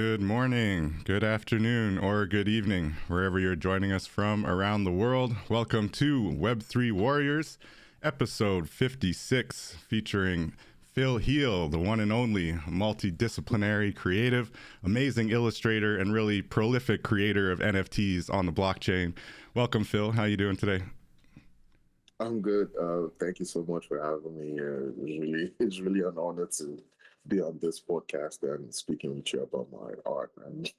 Good morning, good afternoon, or good evening, wherever you're joining us from around the world. Welcome to Web3 Warriors, episode 56, featuring Philheal, the one and only multidisciplinary, creative, amazing illustrator, and really prolific creator of NFTs on the blockchain. Welcome, Phil. How are you doing today? I'm good. Thank you so much for having me here. It's really an honor to be on this podcast and speaking with you about my art and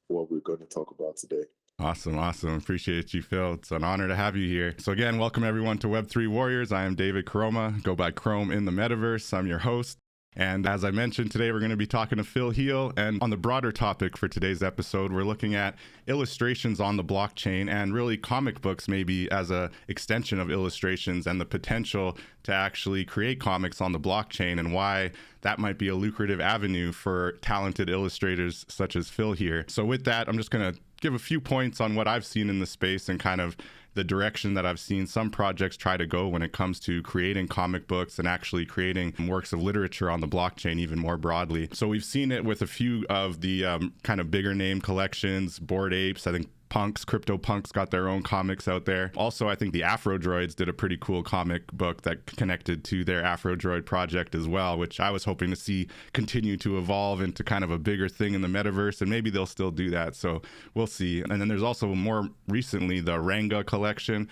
what we're going to talk about today. Awesome. Appreciate you, Phil. It's an honor to have you here. So again, welcome everyone to Web3 Warriors. I am David Krome, go by Krome in the metaverse. I'm your host. And as I mentioned, today we're going to be talking to Philheal. And on the broader topic for today's episode, we're looking at illustrations on the blockchain and really comic books maybe as a extension of illustrations and the potential to actually create comics on the blockchain and why that might be a lucrative avenue for talented illustrators such as Phil here. So with that, I'm just going to give a few points on what I've seen in the space and kind of the direction that I've seen some projects try to go when it comes to creating comic books and actually creating works of literature on the blockchain even more broadly. So we've seen it with a few of the kind of bigger name collections, Bored Apes. I think CryptoPunks got their own comics out there. Also, I think the Afrodroids did a pretty cool comic book that connected to their Afrodroid project as well, which I was hoping to see continue to evolve into kind of a bigger thing in the metaverse, and maybe they'll still do that. So we'll see. And then there's also more recently the Manga collection,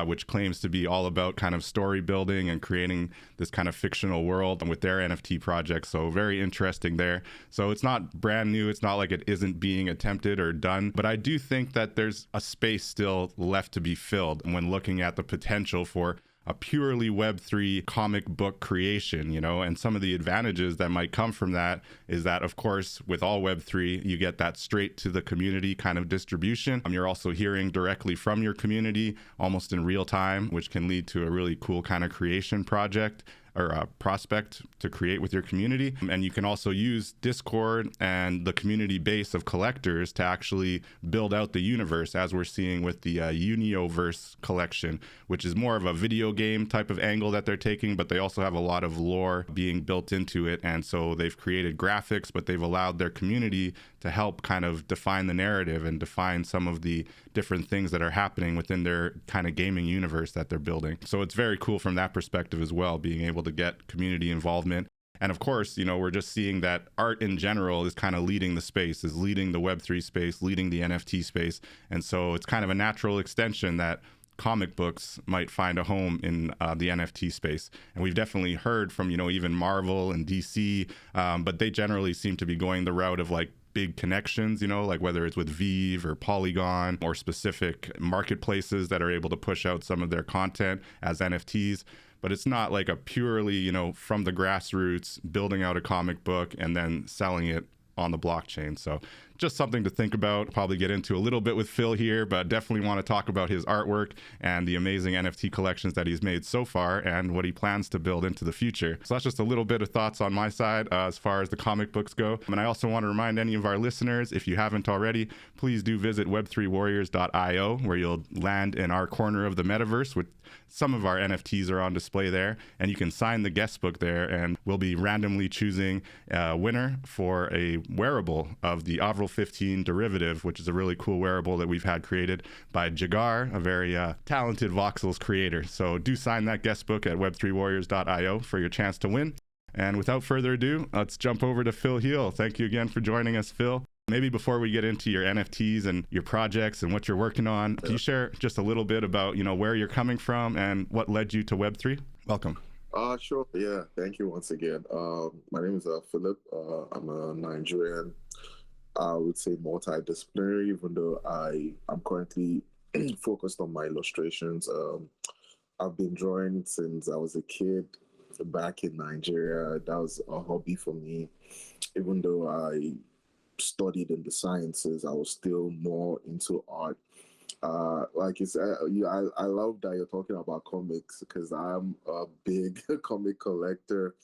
which claims to be all about kind of story building and creating this kind of fictional world with their NFT project. So very interesting there. So it's not brand new. It's not like it isn't being attempted or done, but I do think that there's a space still left to be filled when looking at the potential for a purely Web3 comic book creation, and some of the advantages that might come from that is that, of course, with all Web3, you get that straight to the community kind of distribution. You're also hearing directly from your community almost in real time, which can lead to a really cool kind of creation project or a prospect to create with your community. And you can also use Discord and the community base of collectors to actually build out the universe, as we're seeing with the Unioverse collection, which is more of a video game type of angle that they're taking, but they also have a lot of lore being built into it. And so they've created graphics, but they've allowed their community to help kind of define the narrative and define some of the different things that are happening within their kind of gaming universe that they're building. So it's very cool from that perspective as well, being able to get community involvement. And of course, we're just seeing that art in general is kind of leading the space, is leading the Web3 space, leading the NFT space. And so it's kind of a natural extension that comic books might find a home in the NFT space. And we've definitely heard from, even Marvel and DC, but they generally seem to be going the route of like big connections, like whether it's with Vive or Polygon or specific marketplaces that are able to push out some of their content as NFTs. But it's not like a purely, from the grassroots, building out a comic book and then selling it on the blockchain. So just something to think about, probably get into a little bit with Phil here, but definitely want to talk about his artwork and the amazing NFT collections that he's made so far and what he plans to build into the future. So that's just a little bit of thoughts on my side as far as the comic books go. And I also want to remind any of our listeners, if you haven't already, please do visit web3warriors.io, where you'll land in our corner of the metaverse with some of our NFTs are on display there, and you can sign the guest book there, and we'll be randomly choosing a winner for a wearable of the Avril 15 derivative, which is a really cool wearable that we've had created by Jagar, a very talented voxels creator. So do sign that guest book at web3warriors.io for your chance to win. And without further ado, let's jump over to Philheal. Thank you again for joining us, Phil. Maybe before we get into your NFTs and your projects and what you're working on, can you share just a little bit about, where you're coming from and what led you to Web3? Welcome. Sure. Yeah. Thank you once again. My name is Philip. I'm a Nigerian, I would say multidisciplinary, even though I'm currently focused on my illustrations. I've been drawing since I was a kid back in Nigeria. That was a hobby for me. Even though I studied in the sciences, I was still more into art. Like you said, I love that you're talking about comics because I'm a big comic collector.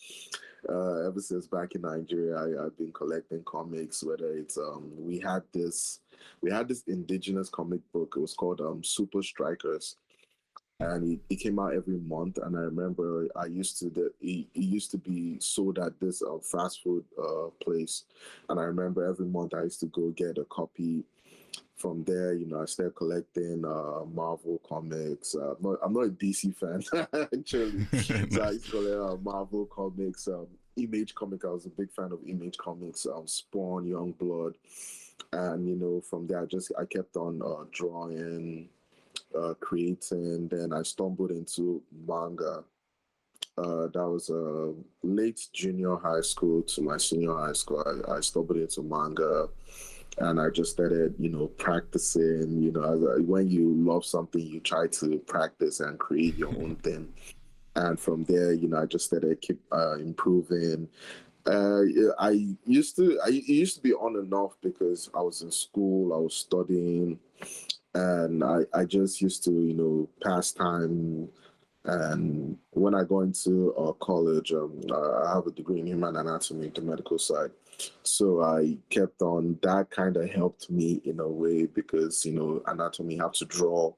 Ever since back in Nigeria, I've been collecting comics. Whether it's we had this indigenous comic book. It was called Super Strikers. and it came out every month. And I remember it used to be sold at this fast food place, and I remember every month I used to go get a copy. From there, I started collecting Marvel comics. I'm not a DC fan actually, so I used to collect Marvel comics, Image comic. I was a big fan of Image comics, Spawn, Youngblood, and from there I kept on drawing, creating. Then I stumbled into manga. That was late junior high school to my senior high school. I stumbled into manga, and I just started, practicing. When you love something, you try to practice and create your own thing. And from there, I just started keep improving. It used to be on and off because I was in school, I was studying, and I just used to, pass time. And when I go into college, I have a degree in human anatomy, the medical side. So I kept on, that kind of helped me in a way because, anatomy, you have to draw,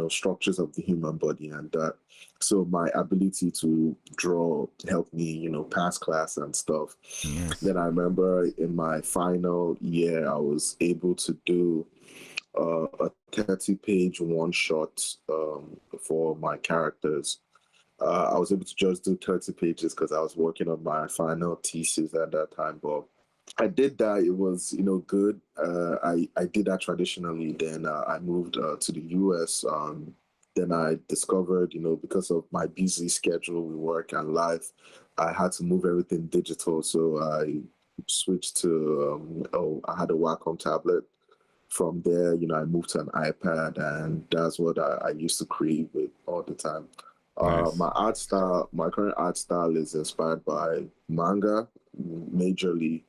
structures of the human body and that. So my ability to draw helped me, pass class and stuff. Yes. Then I remember in my final year, I was able to do a 30-page one-shot for my characters. I was able to just do 30 pages because I was working on my thesis at that time. But I did that. It was, good. I did that traditionally. Then I moved to the US. Then I discovered, because of my busy schedule with work and life, I had to move everything digital. So I switched to, I had a Wacom tablet. From there, I moved to an iPad, and that's what I used to create with all the time. Nice. My current art style is inspired by manga, majorly.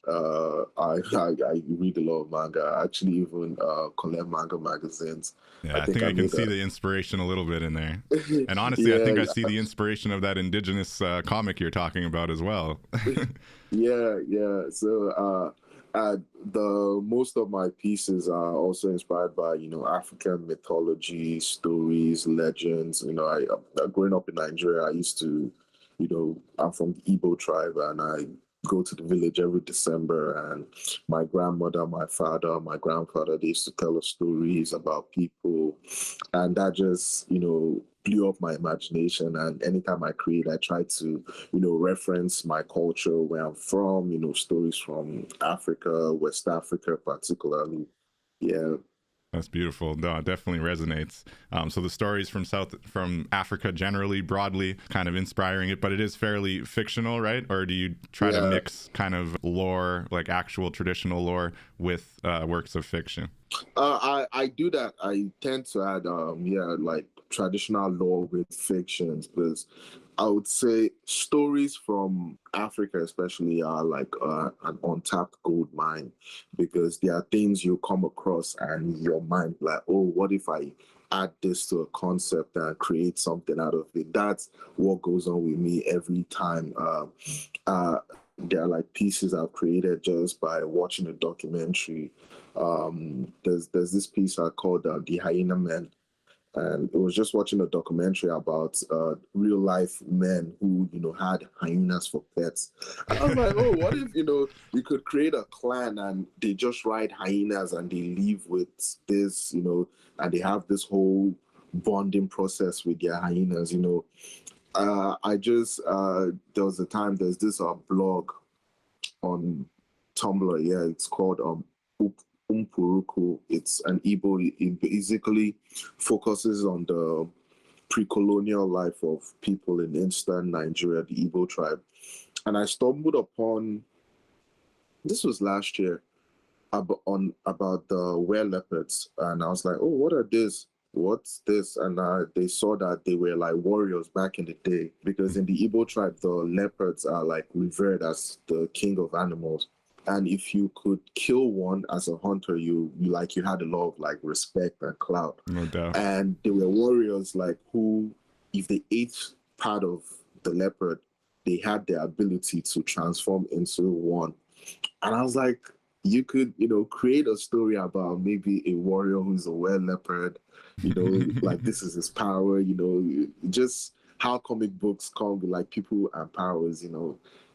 I read a lot of manga. I actually even collect manga magazines. Yeah, I think think I I can made see the inspiration a little bit in there. And honestly, I yeah, think I see the inspiration of that indigenous comic you're talking about as well. yeah. So the most of my pieces are also inspired by African mythology, stories, legends. Growing up in Nigeria, I used to, I'm from the Igbo tribe, and I go to the village every December, and my grandmother, my father, my grandfather, they used to tell us stories about people, and that just blew up my imagination. And anytime I create, I try to reference my culture, where I'm from, stories from Africa, West Africa particularly. Yeah. That's beautiful. No, it definitely resonates. So the stories from Africa generally, broadly, kind of inspiring it, but it is fairly fictional, right? Or do you try to mix kind of lore, like actual traditional lore, with works of fiction? I do that. I tend to add, like traditional lore with fictions, because I would say stories from Africa, especially, are like an untapped gold mine, because there are things you come across and your mind like, oh, what if I add this to a concept and create something out of it? That's what goes on with me every time. There are like pieces I've created just by watching a documentary. There's this piece I called The Hyena Men, and it was just watching a documentary about real life men who had hyenas for pets. And I was like, oh, what if you could create a clan and they just ride hyenas and they live with this, and they have this whole bonding process with their hyenas. There was a time, there's this blog on Tumblr. Yeah, it's called Umpuruku. It's an Igbo. It basically focuses on the pre-colonial life of people in eastern Nigeria, the Igbo tribe. And I stumbled upon, this was last year, about the were leopards, and I was like, oh, what are this? What's this? And they saw that they were like warriors back in the day, because in the Igbo tribe, the leopards are like revered as the king of animals. And if you could kill one as a hunter, you had a lot of like respect and clout. No doubt. And they were warriors like who, if they ate part of the leopard, they had the ability to transform into one. And I was like, you could, create a story about maybe a warrior who's a well leopard, like this is his power, just how comic books come with like people and powers,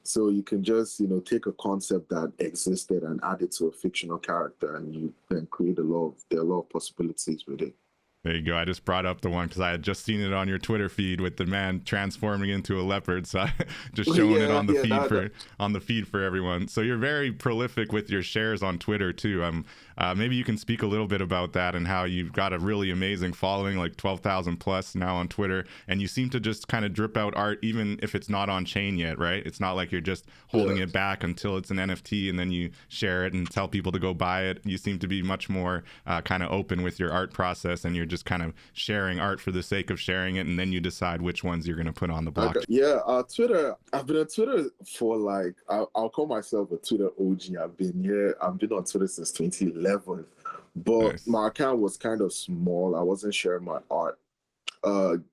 So you can just, take a concept that existed and add it to a fictional character, and you can create there are a lot of possibilities with it. There you go. I just brought up the one because I had just seen it on your Twitter feed with the man transforming into a leopard. So I just showing it on the feed for everyone. So you're very prolific with your shares on Twitter too. Maybe you can speak a little bit about that and how you've got a really amazing following, like 12,000 plus now on Twitter, and you seem to just kind of drip out art even if it's not on chain yet, right? It's not like you're just holding it back until it's an NFT and then you share it and tell people to go buy it. You seem to be much more kind of open with your art process, and you're just kind of sharing art for the sake of sharing it, and then you decide which ones you're going to put on the blockchain. Okay. Yeah, Twitter. I've been on Twitter for like I'll call myself a Twitter OG. I've been on Twitter since 2011, but Nice. My account was kind of small. I wasn't sharing my art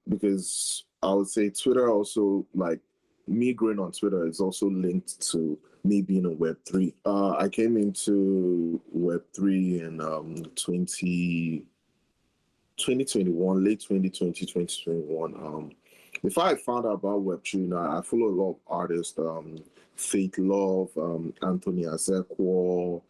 because I would say Twitter also, like, me growing on Twitter is also linked to me being on Web3. I came into Web3 in 2021, late 2020, 2021. Before I found out about Web3, I follow a lot of artists, Faith Love, Anthony Asekwo,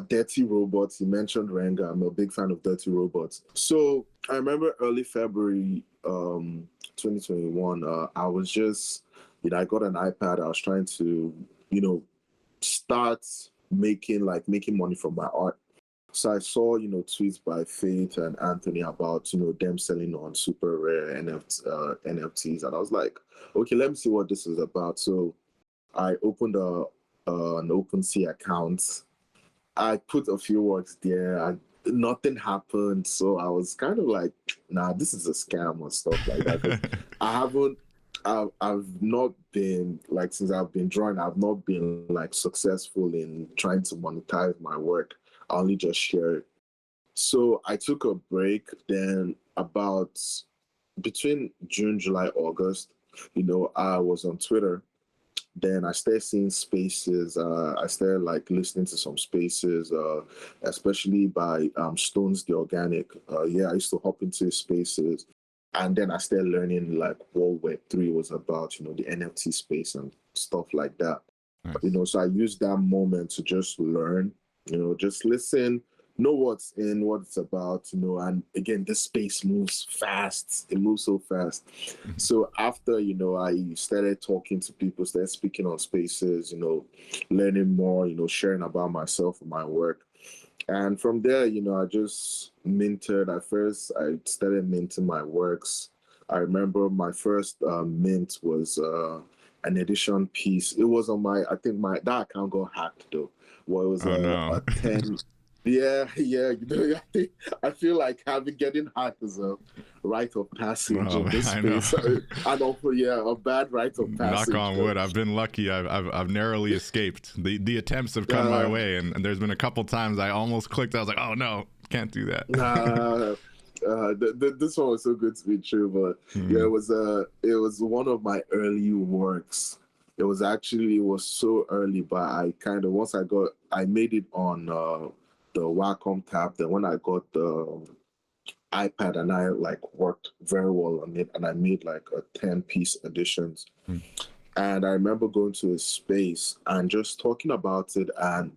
Dirty Robots. You mentioned Renga. I'm a big fan of Dirty Robots. So I remember early February 2021, I was just, I got an iPad. I was trying to, start making money from my art. So I saw, tweets by Faith and Anthony about, them selling on super rare NFTs. And I was like, okay, let me see what this is about. So I opened an OpenSea account. I put a few works there. Nothing happened. So I was kind of like, nah, this is a scam or stuff like that. I've not been, like, since I've been drawing, I've not been like successful in trying to monetize my work. I only just share it. So I took a break. Then about between June, July, August, I was on Twitter. Then I started seeing spaces. I started like listening to some spaces, especially by Stones the Organic. I used to hop into spaces. And then I started learning like what Web3 was about, the NFT space and stuff like that. Nice. So I used that moment to just learn, just listen, know what's in, what it's about, and again, this space moves fast. It moves so fast. So after, I started talking to people, started speaking on spaces, learning more, sharing about myself and my work. And from there, I just minted. At first, I started minting my works. I remember my first mint was an edition piece. It was on that account got hacked though. Well, it was a 10. Yeah. I feel like getting hacked is a rite of passage in this space. And also, a bad rite of passage. Knock on wood. I've been lucky. I've narrowly escaped. The attempts have come my way, and there's been a couple times I almost clicked. I was like, oh no, can't do that. This one was so good to be true, but it was one of my early works. It was so early, but once I made it on the Wacom tab. Then when I got the iPad, and I like worked very well on it, and I made like a 10-piece editions. And I remember going to a space and just talking about it, and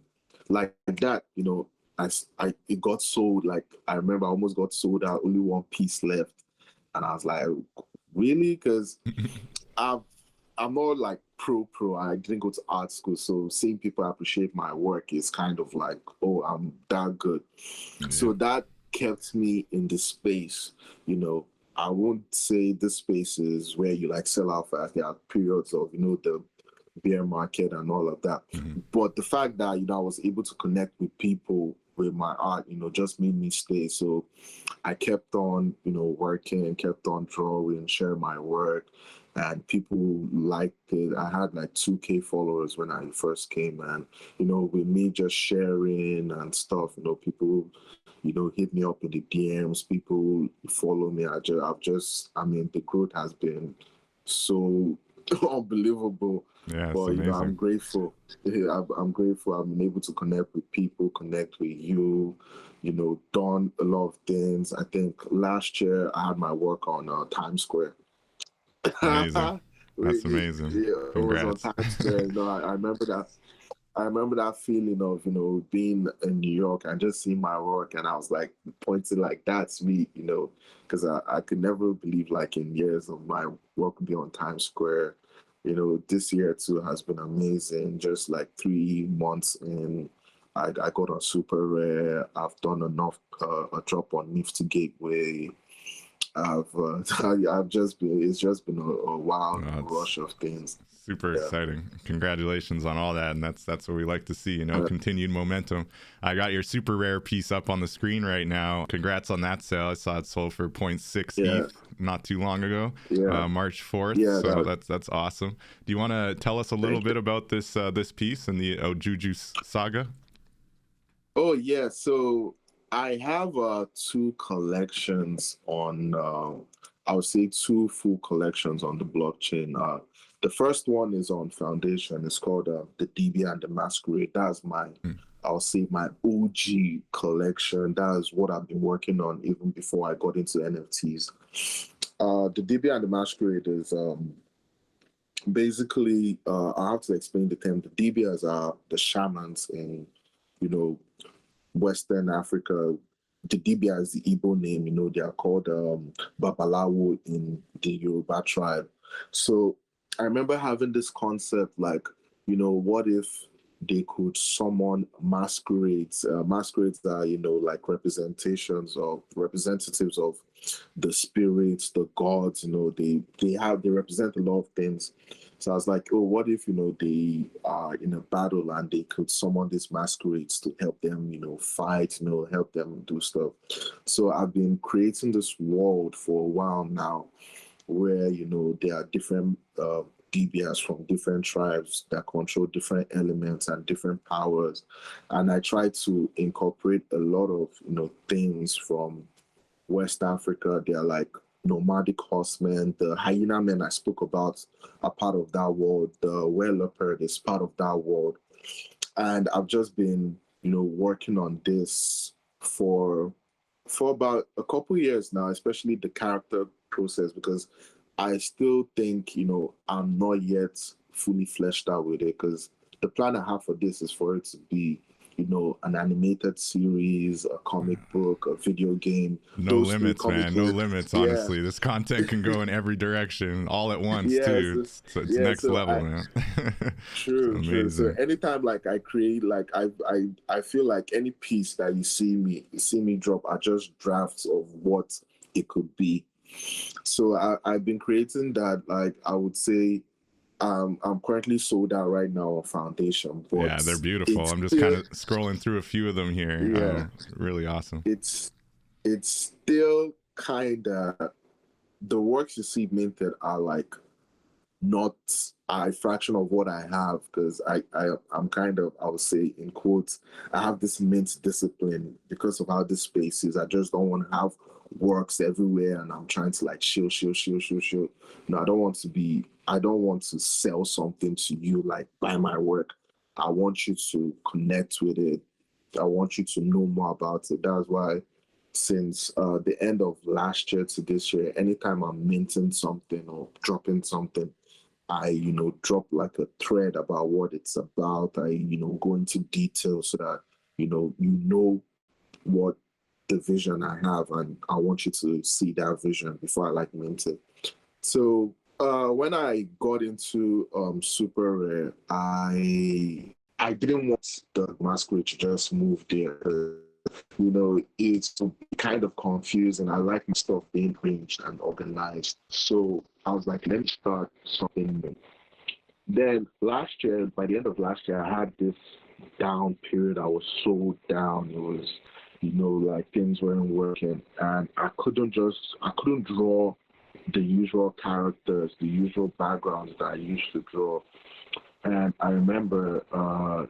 like that, it got sold. Like I remember I almost got sold out, only one piece left, and I was like, really? Because I'm not like pro. I didn't go to art school, so seeing people appreciate my work is kind of like, oh, I'm that good. Yeah. So that kept me in the space. I won't say this space is where you like sell out fast. There are periods of the bear market and all of that. But the fact that I was able to connect with people with my art, just made me stay. So I kept on, working, kept on drawing, share my work. And people liked it. I had like 2K followers when I first came, and with me just sharing and stuff, people, hit me up in the DMs. People follow me. The growth has been so unbelievable. Yeah, it's But you know, amazing. I'm grateful. Yeah, I'm grateful. I'm able to connect with people, connect with you. You know, done a lot of things. I think last year I had my work on Times Square. Amazing. That's amazing. Yeah, it was on Congrats. Times Square. You know, I remember that. I remember that feeling of, you know, being in New York and just seeing my work, and I was like pointing like that's me, you know, because I could never believe like in years of my work be on Times Square. You know, this year too has been amazing. Just like 3 months in, I got on Super Rare. I've done enough a drop on NFT Gateway. I've just been, it's just been a wild It's rush of things. super Yeah. exciting. Congratulations on all that, and that's what we like to see, you know, continued momentum. I got your super rare piece up on the screen right now. Congrats on that sale. I saw it sold for 0.6 Yeah. ETH not too long ago, Yeah. March 4th. Yeah, So that's awesome. Do you want to tell us a little bit about this this piece and the OJUJU saga? Oh yeah, so I have two collections on I would say two full collections on the blockchain. The first one is on Foundation. It's called the DIBIA and the Masquerade. That's my I'll say my OG collection. That is what I've been working on even before I got into NFTs. The DIBIA and the Masquerade is basically I have to explain the term. The DIBIAs are the shamans in, you know, Western Africa. The DIBIA is the Igbo name, you know, they are called Babalawo in the Yoruba tribe. So I remember having this concept like, you know, what if they could summon masquerades? Masquerades are, you know, like representatives of the spirits, the gods, you know, they represent a lot of things. So I was like, oh, what if, you know, they are in a battle and they could summon these masquerades to help them, you know, fight, you know, help them do stuff. So I've been creating this world for a while now where, you know, there are different DBS from different tribes that control different elements and different powers. And I try to incorporate a lot of, you know, things from West Africa. They're like nomadic horsemen. The hyena men I spoke about are part of that world. The were leopard is part of that world. And I've just been, you know, working on this for about a couple years now, especially the character process, because I still think, you know, I'm not yet fully fleshed out with it, because the plan I have for this is for it to be, you know, an animated series, a comic book, a video game. No Those three limits, comic man. No book. limits, Yeah. honestly. This content can go in every direction all at once, Yes. too. It's Yeah. next So level, man. It's true. So amazing. anytime like I create, like I feel like any piece that you see me drop are just drafts of what it could be. So I've been creating that. Like I would say, I'm currently sold out right now on Foundation, but Yeah, they're beautiful. it's I'm just kind still, of scrolling through a few of them here. yeah, Really awesome. it's still kind of, the works you see minted are like not a fraction of what I have, because I'm kind of, I would say in quotes, I have this mint discipline because of how this space is. I just don't want to have works everywhere and I'm trying to like shield. No, I don't want to sell something to you like buy my work. I want you to connect with it. I want you to know more about it. That's why since the end of last year to this year, anytime I'm minting something or dropping something, I, you know, drop like a thread about what it's about. I, you know, go into detail so that, you know what the vision I have, and I want you to see that vision before I like mint it. So when I got into Super Rare, I didn't want the masquerade to just move there. You know, it's kind of confusing. I like my stuff being arranged and organized. So I was like, let me start something new. Then last year, by the end of last year, I had this down period. I was so down. It was, you know, like things weren't working. And I couldn't draw the usual characters, the usual backgrounds that I used to draw. And I remember, I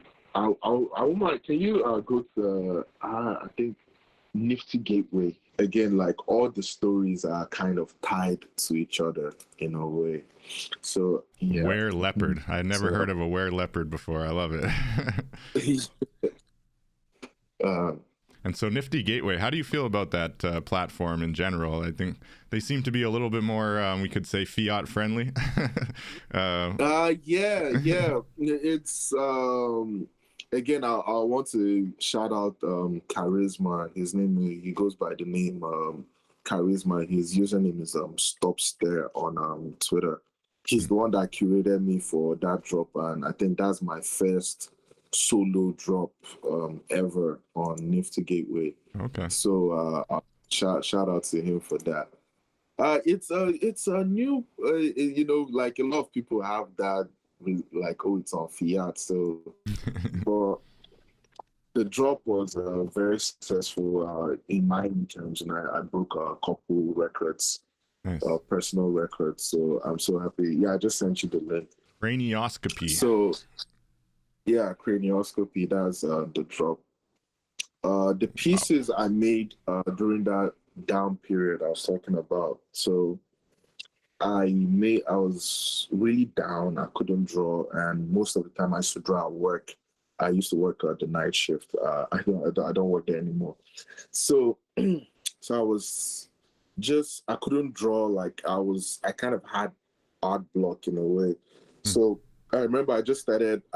can you go to, I think, Nifty Gateway. again, like all the stories are kind of tied to each other in a way. So yeah. Were leopard. I never heard of a were leopard before. I love it. And so Nifty Gateway, how do you feel about that platform in general? I think they seem to be a little bit more, we could say, fiat friendly. Yeah. It's again, I want to shout out Charisma. His name, he goes by the name Charisma. His username is Stop Stare on Twitter. He's the one that curated me for that drop, and I think that's my first solo drop ever on Nifty Gateway. Okay. So shout out to him for that. It's a new, like a lot of people have that, like, oh, it's on fiat. So, but the drop was very successful in mining terms, and I broke a couple records, nice. Personal records. So I'm so happy. Yeah, I just sent you the link. Cranioscopy. So, yeah, cranioscopy. That's the drop. The pieces I made during that down period I was talking about. So I was really down. I couldn't draw, and most of the time I used to draw at work. I used to work the night shift. I don't work there anymore. So I was just, I couldn't draw. Like I kind of had art block in a way. So I remember I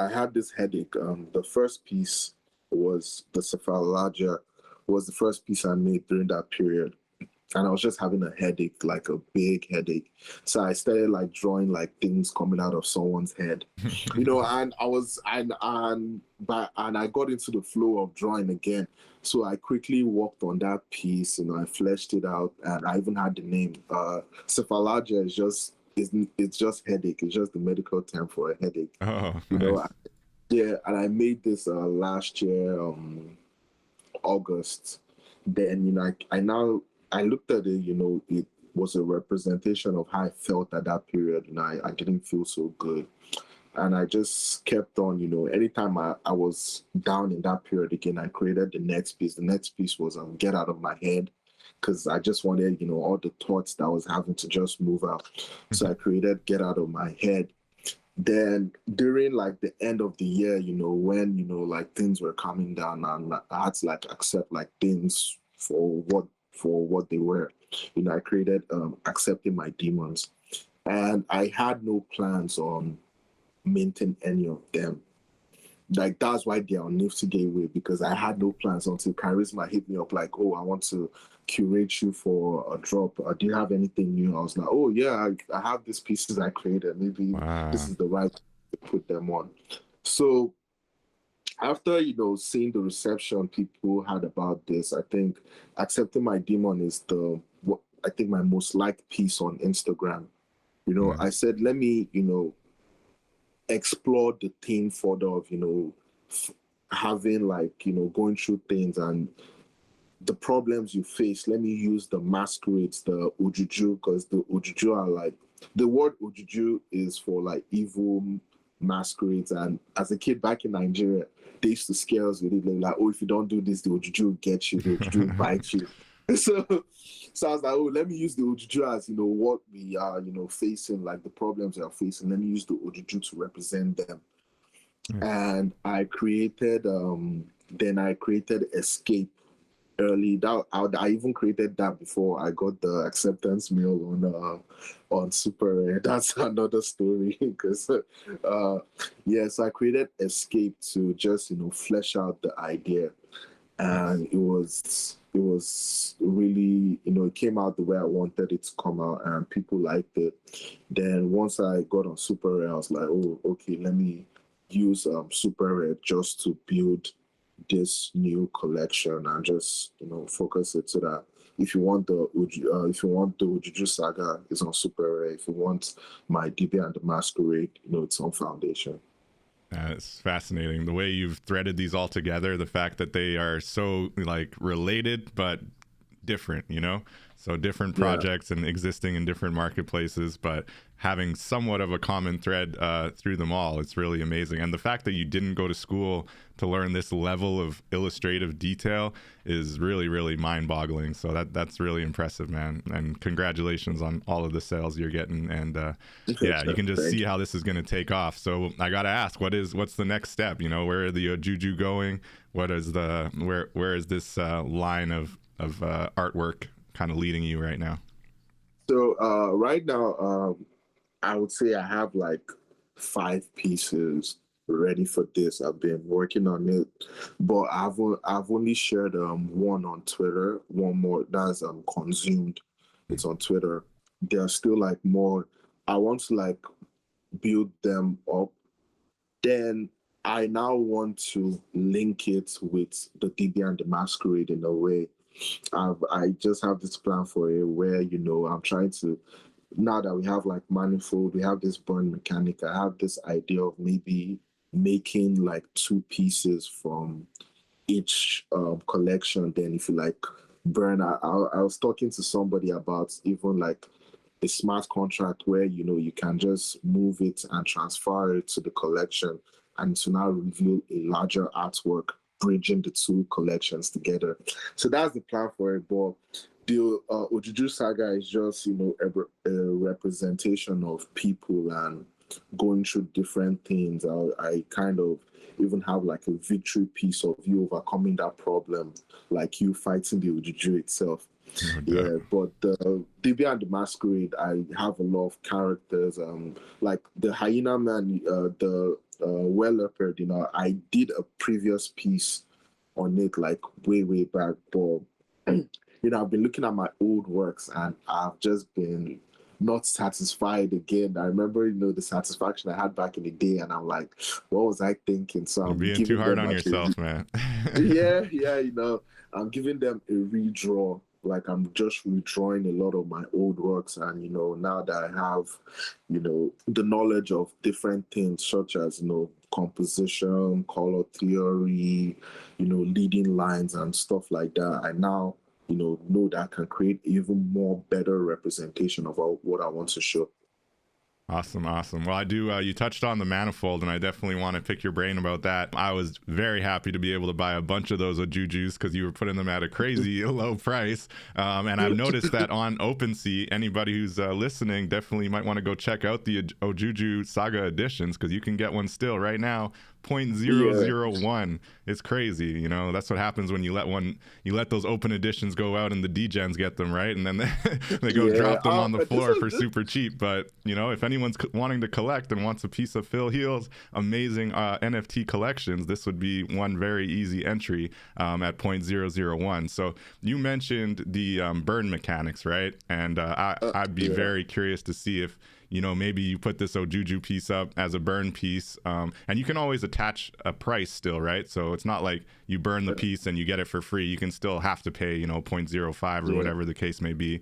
had this headache. The first piece was the cephalagia, was the first piece I made during that period. And I was just having a headache, like a big headache. So I started like drawing like things coming out of someone's head, and I got into the flow of drawing again. So I quickly worked on that piece, I fleshed it out, and I even had the name. Cephalagia it's just headache. It's just the medical term for a headache. Oh, nice. Yeah, and I made this last year, August. Then I looked at it, it was a representation of how I felt at that period. I didn't feel so good. And I just kept on, anytime I was down in that period again, I created the next piece. The next piece was Get Out of My Head, because I just wanted, all the thoughts that I was having to just move out. So I created Get Out of My Head. Then during like the end of the year, when, like things were coming down, and I had to like accept like things for what they were. I created Accepting My Demons, and I had no plans on minting any of them. Like that's why they're on Nifty Gateway, because I had no plans until Charisma hit me up like, oh, I want to curate you for a drop. Do you have anything new? I was like, oh yeah, I have these pieces I created. Maybe this is the right to put them on. So after, seeing the reception people had about this, I think Accepting My Demon is I think my most liked piece on Instagram. I said, let me, explore the theme further of, having like, going through things and the problems you face. Let me use the masquerades, the OJUJU, because the OJUJU are like, the word OJUJU is for like evil masquerades. And as a kid back in Nigeria, they used to scare us with it. They were like, oh, if you don't do this, the OJUJU will get you, the OJUJU will bite you. So I was like, oh, let me use the OJUJU as, what we are, facing, like the problems we are facing. Let me use the OJUJU to represent them. And I created, Escape early. I even created that before I got the acceptance mail on Super Rare. That's another story, because so I created Escape to just flesh out the idea, and it was really, it came out the way I wanted it to come out, and people liked it. Then once I got on Super Rare, I was like, oh, okay, let me use Super Rare just to build this new collection and just focus it so that if you want the OJUJU Saga, it's on Super Rare. If you want my DIBIA and the Masquerade, it's on Foundation. It's fascinating the way you've threaded these all together. The fact that they are so like related but different, you know? So different Yeah. projects and existing in different marketplaces, but having somewhat of a common thread through them all, it's really amazing. And the fact that you didn't go to school to learn this level of illustrative detail is really, really mind-boggling. So that's really impressive, man. And congratulations on all of the sales you're getting. And yeah, you can just see how this is going to take off. So I got to ask, what's the next step? You know, where are the OJUJU going? What is where is this line of artwork kind of leading you right now? So right now, I would say I have like 5 pieces ready for this. I've been working on it, but I've only shared one on Twitter. One more that's consumed. It's on Twitter. There's still like more. I want to like build them up. Then I now want to link it with the DIBIA and the Masquerade in a way. I just have this plan for it where, you know, I'm trying to, now that we have like manifold, we have this burn mechanic, I have this idea of maybe making like 2 pieces from each collection. Then if you like burn, I was talking to somebody about even like a smart contract where, you know, you can just move it and transfer it to the collection and to now reveal a larger artwork bridging the 2 collections together. So that's the plan for it. But the OJUJU Saga is just, you know, a representation of people and going through different things. I kind of even have like a victory piece of you overcoming that problem, like you fighting the OJUJU itself. Yeah, but the DIBIA and the Masquerade, I have a lot of characters. Like the Hyena Man, the Well Leopard. You know, I did a previous piece on it like way back, but you know, I've been looking at my old works and I've just been not satisfied again. I remember, you know, the satisfaction I had back in the day, and I'm like, what was I thinking? So I'm being giving too hard them on like yourself, man. yeah, you know, I'm giving them a redraw. Like I'm just redrawing a lot of my old works, and you know, now that I have, you know, the knowledge of different things such as, you know, composition, color theory, you know, leading lines and stuff like that, I now, you know that I can create even more better representation of what I want to show. Awesome. Well, I do. You touched on the manifold, and I definitely want to pick your brain about that. I was very happy to be able to buy a bunch of those OJUJUs because you were putting them at a crazy low price. And I've noticed that on OpenSea, anybody who's listening definitely might want to go check out the OJUJU Saga editions because you can get one still right now. 0.001. It's crazy, you know. That's what happens when you let those open editions go out and the degens get them, right? And then they go drop them on the floor for super cheap. But you know, if anyone's wanting to collect and wants a piece of Philheal's amazing NFT collections, this would be one very easy entry at 0.001. So you mentioned the burn mechanics, right? And I'd be very curious to see if, you know, maybe you put this OJUJU piece up as a burn piece, and you can always attach a price still, right? So it's not like you burn the piece and you get it for free. You can still have to pay, you know, 0.05 or whatever the case may be.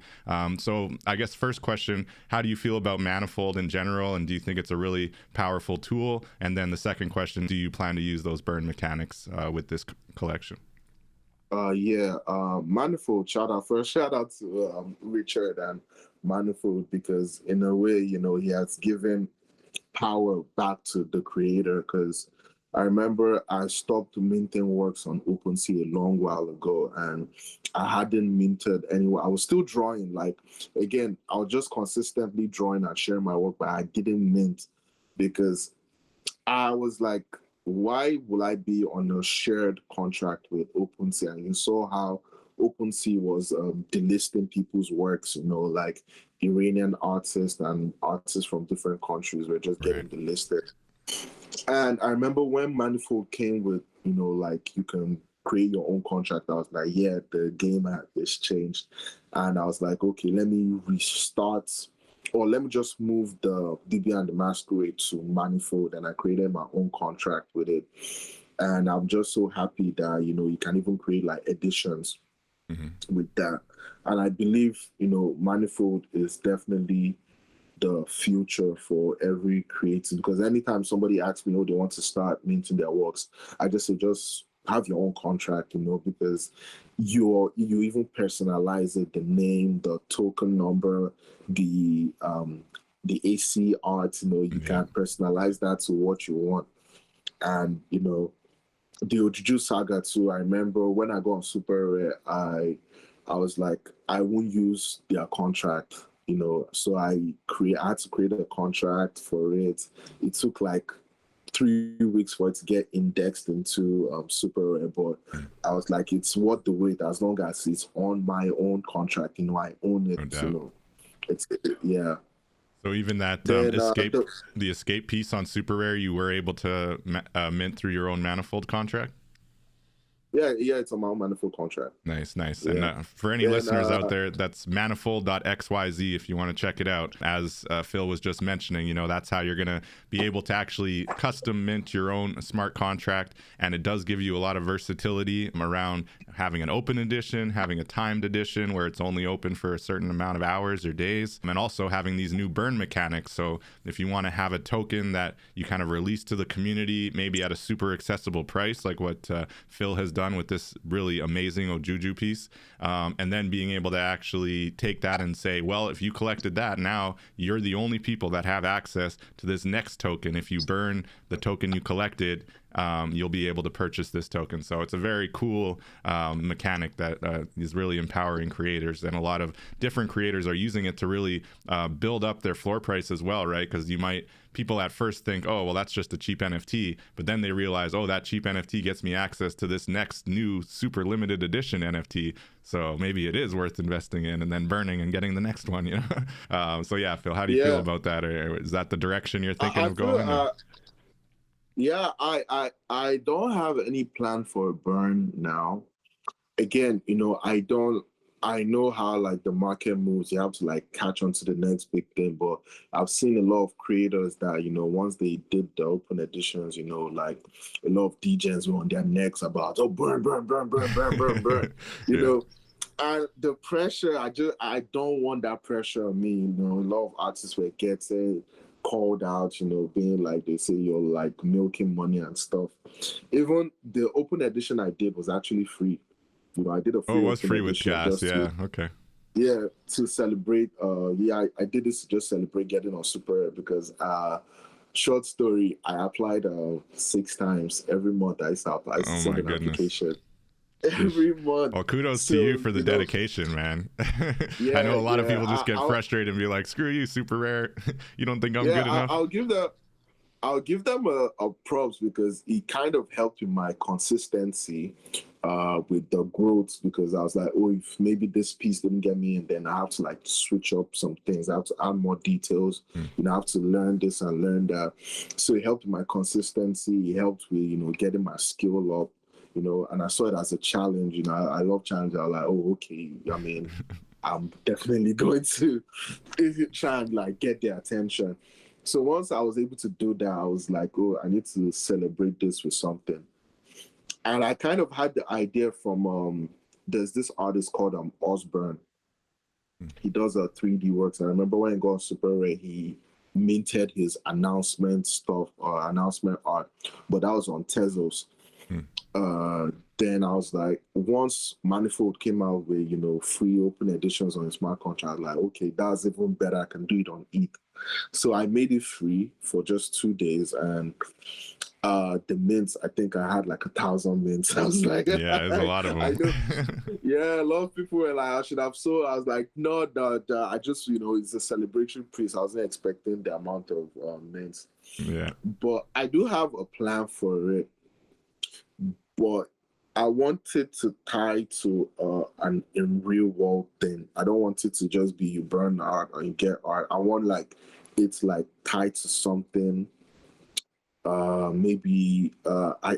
So I guess first question, how do you feel about Manifold in general, and do you think it's a really powerful tool? And then the second question, do you plan to use those burn mechanics with this collection? Manifold, shout out to Richard and Manifold, because in a way, you know, he has given power back to the creator. Because I remember I stopped minting works on OpenSea a long while ago, and I hadn't minted anywhere. I was still drawing, like, again, I was just consistently drawing and sharing my work, but I didn't mint because I was like, why will I be on a shared contract with OpenSea? And you saw how OpenSea was delisting people's works, you know, like Iranian artists and artists from different countries were just getting delisted. And I remember when Manifold came with, you know, like you can create your own contract, I was like, yeah, the game has changed. And I was like, okay, let me restart, or let me just move the DIBIA and the Masquerade to Manifold, and I created my own contract with it. And I'm just so happy that, you know, you can even create like editions with that. And I believe, you know, Manifold is definitely the future for every creative, because anytime somebody asks me, oh, they want to start minting their works, I just say, just have your own contract, because you even personalize it, the name, the token number, the AC art, you Yeah. can personalize that to what you want. And the OJUJU saga too. I remember when I got on Super Rare, I was like, I won't use their contract, so I had to create a contract for it. It took like 3 weeks for it to get indexed into Super Rare, but I was like, it's worth the wait as long as it's on my own contract. I own it. No doubt. Yeah. So even that Then, the escape piece on Super Rare, you were able to mint through your own manifold contract? Yeah, it's a manifold contract. Nice. Yeah. And for any listeners out there, that's manifold.xyz if you want to check it out. As Phil was just mentioning, that's how you're going to be able to actually custom mint your own smart contract. And it does give you a lot of versatility around having an open edition, having a timed edition where it's only open for a certain amount of hours or days, and also having these new burn mechanics. So if you want to have a token that you kind of release to the community, maybe at a super accessible price, like what Phil has done with this really amazing OJUJU piece, and then being able to actually take that and say, well, if you collected that, now you're the only people that have access to this next token. If you burn the token you collected, you'll be able to purchase this token. So it's a very cool mechanic that is really empowering creators, and a lot of different creators are using it to really build up their floor price as well, right? Because people at first think, oh, well, that's just a cheap NFT, but then they realize, oh, that cheap NFT gets me access to this next new super limited edition NFT, so maybe it is worth investing in, and then burning and getting the next one, so yeah, Phil, how do you feel about that? Or is that the direction you're thinking of going? Yeah, I don't have any plan for a burn now. Again, I know how like the market moves. You have to like catch on to the next big thing. But I've seen a lot of creators that, once they did the open editions, like a lot of DJs were on their necks about, oh, burn, Yeah. And the pressure, I don't want that pressure on me. A lot of artists were getting called out, being like, they say you're like milking money and stuff. Even the open edition I did was actually free. I did a free. Oh, it was open free with edition gas. Yeah. Okay. Yeah, to celebrate. I did this to just celebrate getting on Super Rare because short story, I applied 6 times every month. I used to apply to send an application every month. Well, kudos to you for the dedication, man. Yeah, I know a lot of people just get frustrated and be like, screw you, Super Rare. You don't think I'm good enough? I'll give them a props because it kind of helped with my consistency with the growth, because I was like, oh, if maybe this piece didn't get me, and then I have to like switch up some things. I have to add more details. I have to learn this and learn that. So it helped with my consistency. It helped with, getting my skill up, and I saw it as a challenge. I love challenges. I was like, oh, okay. I mean, I'm definitely going to try and like get their attention. So once I was able to do that, I was like, oh, I need to celebrate this with something. And I kind of had the idea from, there's this artist called Osborne. He does 3D works. And I remember when he got on Super Rare, he minted his announcement stuff, announcement art, but that was on Tezos. Then I was like, once Manifold came out with, free open editions on his smart contract, I was like, okay, that's even better. I can do it on ETH. So I made it free for just 2 days, and the mints, I think I had like 1,000 mints. I was like, yeah, there's a lot of them. Yeah, a lot of people were like, I should have sold. I was like, no, I just, it's a celebration piece. I wasn't expecting the amount of mints. Yeah. But I do have a plan for it. But I want it to tie to an in real world thing. I don't want it to just be you burn art or you get art. I want like it's like tied to something. Maybe I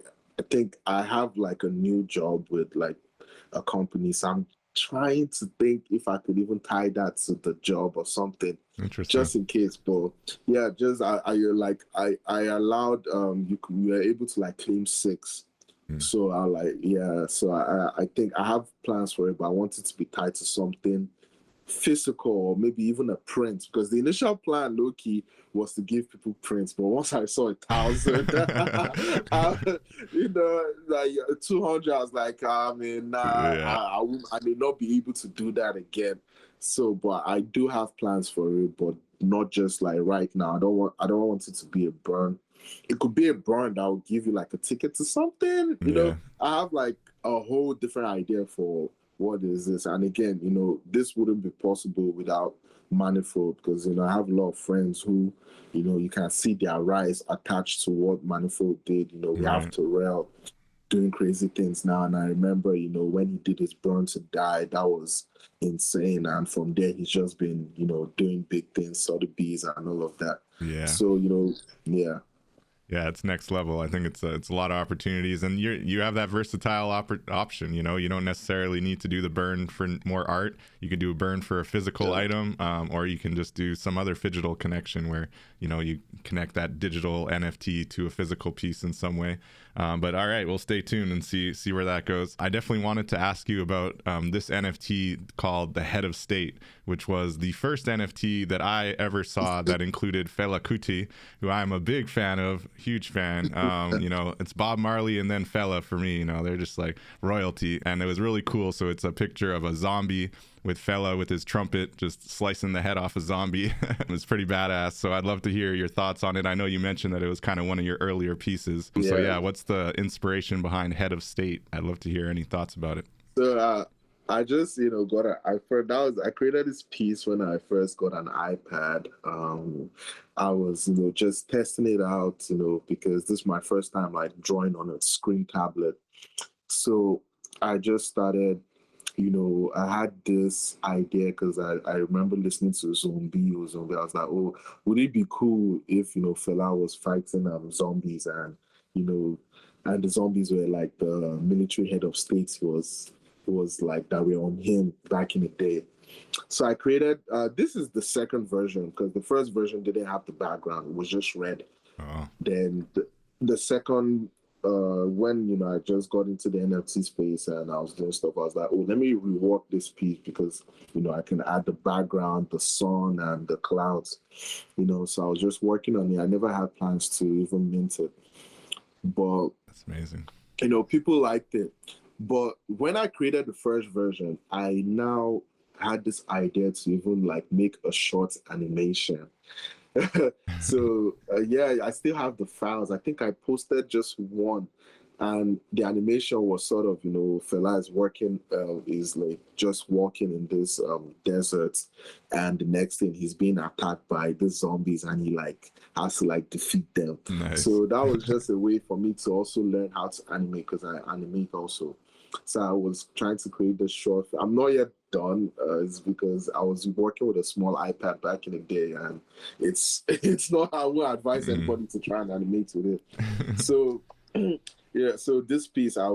think I have like a new job with like a company, so I'm trying to think if I could even tie that to the job or something, just in case. But yeah, just I allowed you were able to like claim 6. So so I think I have plans for it, but I want it to be tied to something physical or maybe even a print, because the initial plan, low key, was to give people prints. But once I saw 1,000, like 200, I was like, I mean, I may not be able to do that again. So, but I do have plans for it, but not just like right now. I don't want it to be a burn. It could be a burn that will give you like a ticket to something. I have like a whole different idea for what is this. And again, this wouldn't be possible without Manifold, because I have a lot of friends who, you can see their rise attached to what Manifold did. We have Terrell doing crazy things now, and I remember when he did his Burn to Die, that was insane. And from there he's just been doing big things, Sotheby's and all of that. So yeah, it's next level. I think it's a lot of opportunities, and you have that versatile option. You don't necessarily need to do the burn for more art. You could do a burn for a physical item, or you can just do some other digital connection where you connect that digital NFT to a physical piece in some way. But all right, we'll stay tuned and see where that goes. I definitely wanted to ask you about this NFT called the Head of State, which was the first NFT that I ever saw that included Fela Kuti, who I'm a big fan of, huge fan. It's Bob Marley and then Fela for me. They're just like royalty, and it was really cool. So it's a picture of a zombie with Fela with his trumpet just slicing the head off a zombie. It was pretty badass. So I'd love to hear your thoughts on it. I know you mentioned that it was kind of one of your earlier pieces. So yeah, what's the inspiration behind Head of State? I'd love to hear any thoughts about it. So I just I created this piece when I first got an iPad. I was just testing it out, because this is my first time like drawing on a screen tablet. So I just started, I had this idea because I remember listening to Zombie. I was like, oh, would it be cool if Fela was fighting zombies, and and the zombies were like the military head of state was like that were on him back in the day. So I created this is the second version, because the first version didn't have the background, it was just red. Then the second when I just got into the NFT space and I was doing stuff, I was like, oh, let me rework this piece, because I can add the background, the sun and the clouds. So I was just working on it. I never had plans to even mint it, but that's amazing. People liked it. But when I created the first version, I now had this idea to even like make a short animation. So I still have the files. I think I posted just one, and the animation was sort of Fela is working, is like just walking in this desert, and the next thing he's being attacked by the zombies, and he like has to like defeat them. Nice. So that was just a way for me to also learn how to animate, because I animate also. So I was trying to create this short. I'm not yet done. It's because I was working with a small iPad back in the day, and it's not. I would advise anybody to try and animate with it. So so this piece, I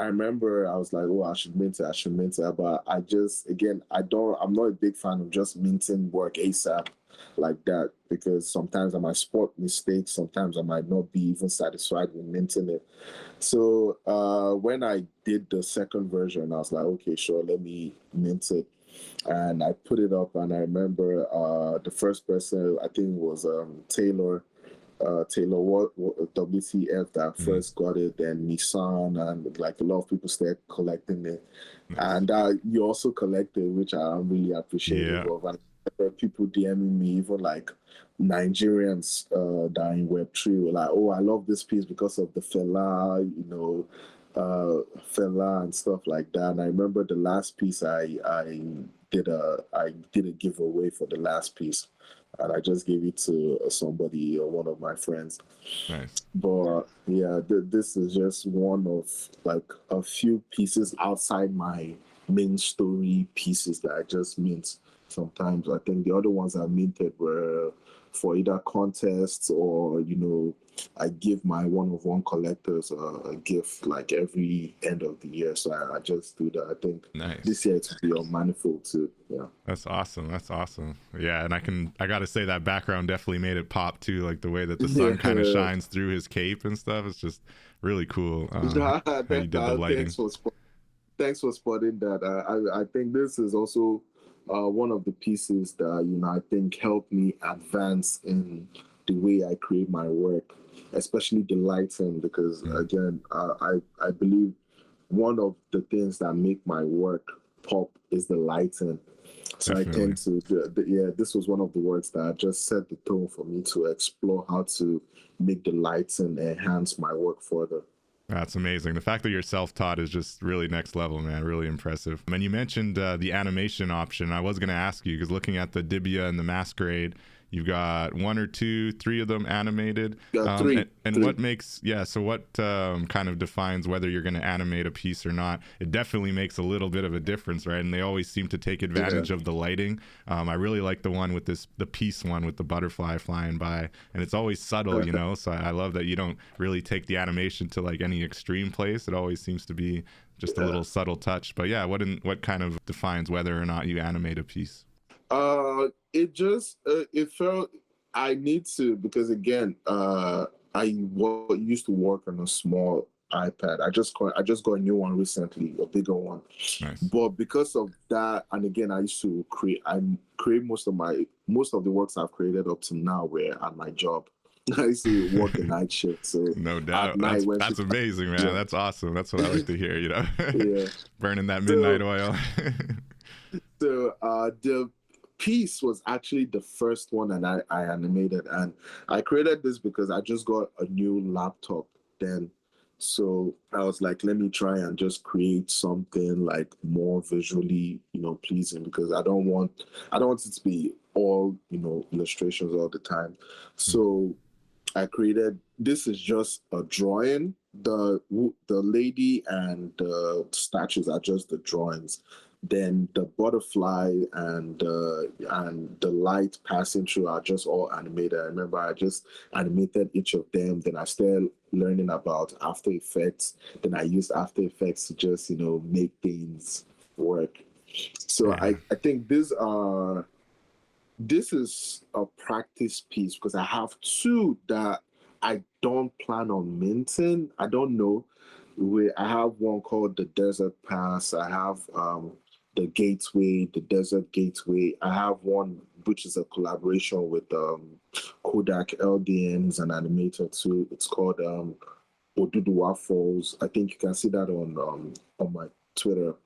remember I was like, oh, I should mint it. But I just, again, I'm not a big fan of just minting work ASAP like that, because sometimes I might spot mistakes, sometimes I might not be even satisfied with minting it. So when I did the second version, I was like, okay, sure, let me mint it. And I put it up, and I remember the first person, I think it was Taylor WTF that first got it, then Nissan, and like a lot of people started collecting it. And you also collected, which I'm really appreciative of. And people DMing me, even like Nigerians that are in Web3 were like, oh, I love this piece because of the Fela, Fela and stuff like that. And I remember the last piece I did a giveaway for the last piece, and I just gave it to somebody or one of my friends. Nice. But yeah, this is just one of like a few pieces outside my main story pieces that I just mint. Sometimes I think the other ones I minted were for either contests or I give my one-of-one collectors a gift like every end of the year. So I just do that. I think this year it will be on Manifold too. Yeah, that's awesome. Yeah, and I gotta say that background definitely made it pop too, like the way that the sun kind of shines through his cape and stuff. It's just really cool. How you did the lighting. Thanks for spotting that. I think this is also one of the pieces that, I think helped me advance in the way I create my work, especially the lighting, because again, I believe one of the things that make my work pop is the lighting. So Definitely. I tend to, this was one of the works that just set the tone for me to explore how to make the lighting enhance my work further. That's amazing. The fact that you're self-taught is just really next level, man. Really impressive. And you mentioned the animation option. I was going to ask you, because looking at the DIBIA and the Masquerade, you've got 1 or 2, 3 of them animated. Three. And what makes, so what kind of defines whether you're going to animate a piece or not? It definitely makes a little bit of a difference, right? And they always seem to take advantage of the lighting. I really like the one with the piece one with the butterfly flying by, and it's always subtle, so I love that you don't really take the animation to like any extreme place. It always seems to be just a little subtle touch. But yeah, what kind of defines whether or not you animate a piece? It just it felt I need to, because again, I used to work on a small iPad. I just got a new one recently, a bigger one. Nice. But because of that, and again, I used to create most of the works I've created up to now were at my job. I used to work a night shift, so no doubt. That's amazing, man. Yeah. That's awesome. That's what I like to hear. Yeah, burning that midnight oil. So the piece was actually the first one that I animated, and I created this because I just got a new laptop then. So I was like, let me try and just create something like more visually, pleasing, because I don't want it to be all, illustrations all the time. So I created, this is just a drawing. The lady and the statues are just the drawings. Then the butterfly and the light passing through are just all animated. I remember I just animated each of them. Then I started learning about After Effects. Then I used After Effects to just, make things work. So I think this is a practice piece, because I have 2 that I don't plan on minting. I don't know. I have one called the Desert Pass. I have the Gateway, the Desert Gateway. I have one which is a collaboration with Kodak LDNs, an animator too. It's called OJUJU Falls. I think you can see that on my Twitter.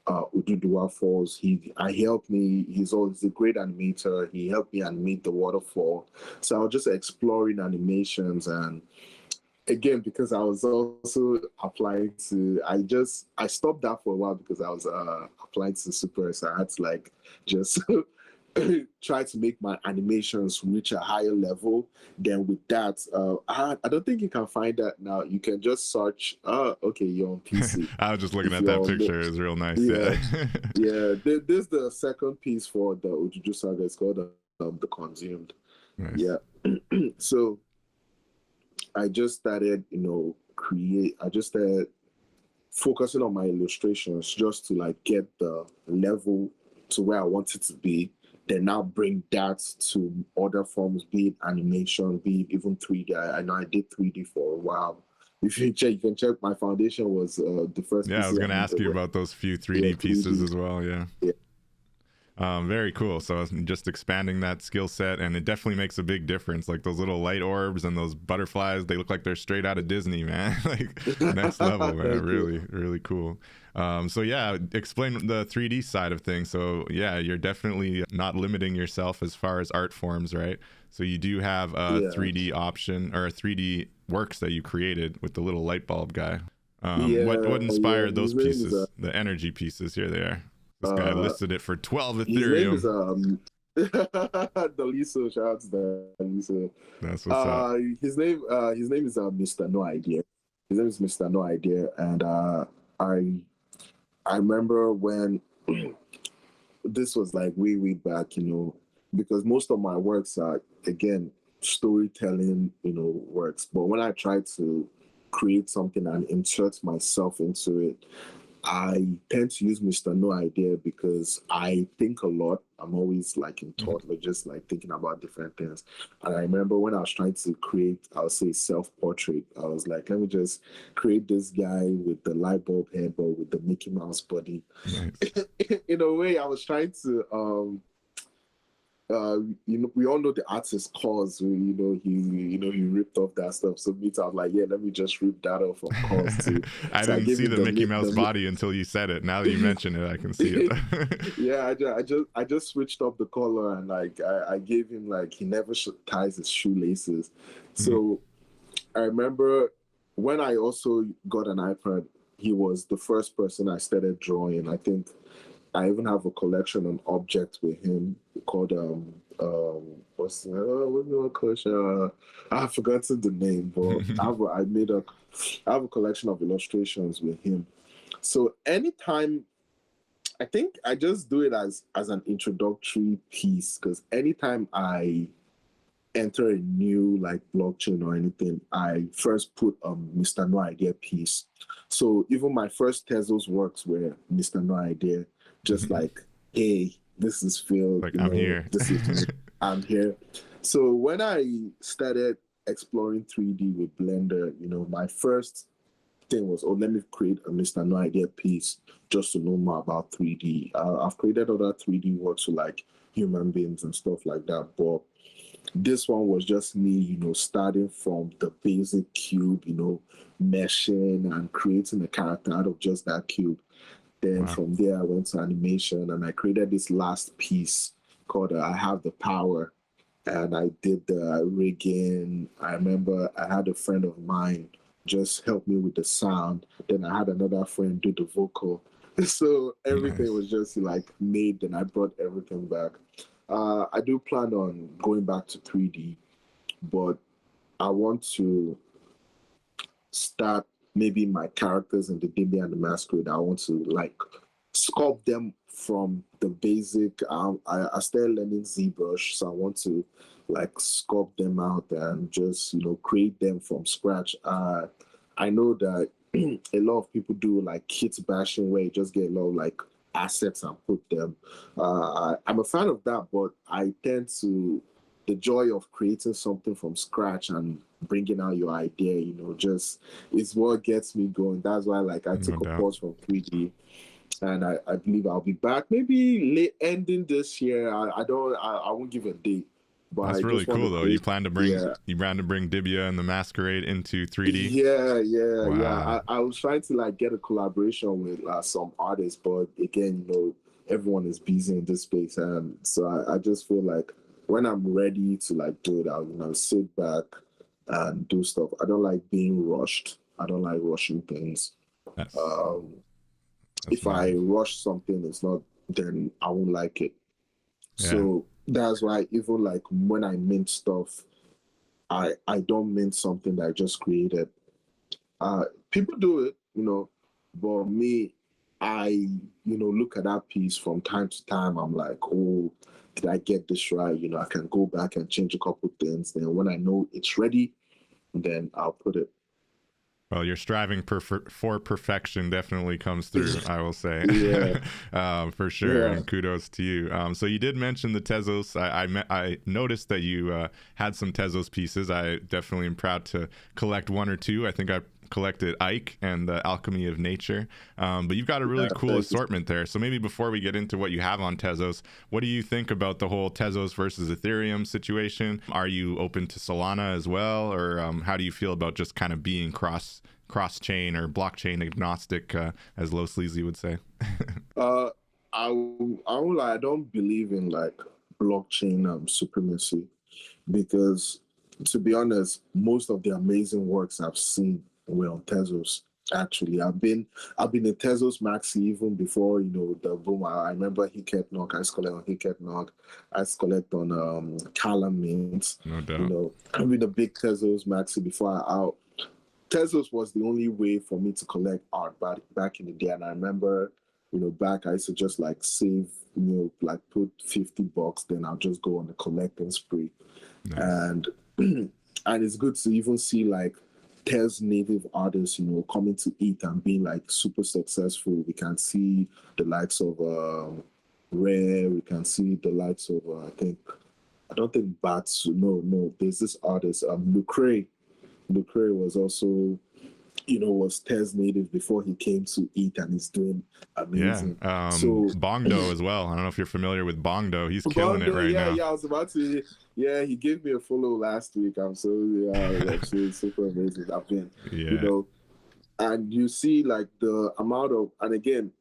OJUJU Falls. He's a great animator. He helped me animate the waterfall. So I was just exploring animations, and again, because I was also applying to, I stopped that for a while because I was applying to Super, so I had to just try to make my animations reach a higher level. Then with that, I don't think you can find that now. You can just search. Okay, you're on PC. I was just looking at that picture. It's real nice. Yeah. This is the second piece for the OJUJU saga. It's called The Consumed. Nice. Yeah. So I just started, I just started focusing on my illustrations just to get the level to where I want it to be. Then now bring that to other forms, be it animation, be it even 3D. I know I did 3D for a while. If you can check my foundation was the first. Yeah, I was going to ask you about those few 3D pieces as well. Yeah. Very cool. So just expanding that skill set, and it definitely makes a big difference. Like those little light orbs and those butterflies, they look like they're straight out of Disney, man. Next level, man. Really, really cool. So yeah, explain the 3D side of things. So yeah, you're definitely not limiting yourself as far as art forms, right? So you do have a 3D option, or a 3D works that you created with the little light bulb guy. What inspired those pieces? The energy pieces, here they are. This guy listed it for 12 Ethereum. His name is Daliso. Shout out to Daliso. That's what's up. His name is Mr. No Idea. His name is Mr. No Idea, and I remember when this was way back, because most of my works are, again, storytelling, works. But when I try to create something and insert myself into it, I tend to use Mr. No Idea because I think a lot. I'm always like in thought, like just like thinking about different things. And I remember when I was trying to create, I'll say self-portrait, I was like, let me just create this guy with the light bulb hair, but with the Mickey Mouse body. Nice. In a way, I was trying to we all know the artist Cause, he ripped off that stuff. So me too, I was like, yeah, let me just rip that off from Cause too. I So didn't see the Mickey Mouse body until you said it. Now that you mention it, I can see it. Yeah, I just switched up the color, and like I gave him, like, he never ties his shoelaces. So I remember when I also got an iPad, he was the first person I started drawing. I think I even have a collection on objects with him called what's the collection? I've forgotten the name, but I have a collection of illustrations with him. So anytime, I think I just do it as an introductory piece, because anytime I enter a new like blockchain or anything, I first put Mr. No Idea piece. So even my first Tezos works were Mr. No Idea, just like, hey, this is Phil. Like, I'm here. This is I'm here. So when I started exploring 3D with Blender, my first thing was, let me create a Mr. No Idea piece just to know more about 3D. I've created other 3D works with like human beings and stuff like that, but this one was just me, starting from the basic cube, meshing and creating a character out of just that cube. Then from there, I went to animation and I created this last piece called I Have the Power. And I did the rigging. I remember I had a friend of mine just help me with the sound. Then I had another friend do the vocal. So everything was just like made, and I brought everything back. I do plan on going back to 3D, but I want to start maybe my characters in the DIBIA and the Masquerade. I want to like sculpt them from the basic. I started learning ZBrush, so I want to like sculpt them out and just create them from scratch. I know that a lot of people do like kit bashing, where you just get a lot of like assets and put them. I'm a fan of that, but I tend to, the joy of creating something from scratch and bringing out your idea, just is what gets me going. That's why like I took a pause from 3D, and I believe I'll be back maybe late ending this year. I won't give a date. But that's really cool though. You plan to bring DIBIA and the Masquerade into 3D? Yeah. I was trying to like get a collaboration with some artists, but again, everyone is busy in this space, and so I just feel like when I'm ready to like do it, I'll sit back and do stuff. I don't like being rushed. I don't like rushing things. If I rush something, then I won't like it. Yeah. So that's why even like when I mint stuff, I don't mint something that I just created. People do it, but me, I look at that piece from time to time. I'm like, oh, did I get this right? I can go back and change a couple things. Then when I know it's ready, then I'll put it. Well, your striving for perfection definitely comes through, I will say. For sure. And kudos to you. So you did mention the Tezos. I noticed that you had some Tezos pieces. I definitely am proud to collect one or two. I think I collected Ike and the Alchemy of Nature. But you've got a really cool assortment there. So maybe before we get into what you have on Tezos, what do you think about the whole Tezos versus Ethereum situation? Are you open to Solana as well? Or how do you feel about just kind of being cross-chain or blockchain agnostic, as Low Sleazy would say? I don't believe in like blockchain supremacy, because to be honest, most of the amazing works I've seen were on Tezos. Actually, I've been a Tezos maxi even before the boom. I remember Hiket Knock. I used to collect on Hiket Knock. I used to collect on Callum Mint. No doubt. I've been a big Tezos maxi before Tezos was the only way for me to collect art back in the day. And I remember, back I used to just like save, like put $50, then I'll just go on a collecting spree. Nice. And it's good to even see like Tez native artists, coming to it and being like super successful. We can see the likes of Rare. We can see the likes of I don't think Bats. No. There's this artist, Lucre. Lucre was also, was Tez native before he came to it, and he's doing amazing. So Bongdo as well. I don't know if you're familiar with Bongdo. He's killing it right now. Yeah, I was about to. Yeah, he gave me a follow last week. I'm so actually super amazing. I've been, and you see like the amount of, and again,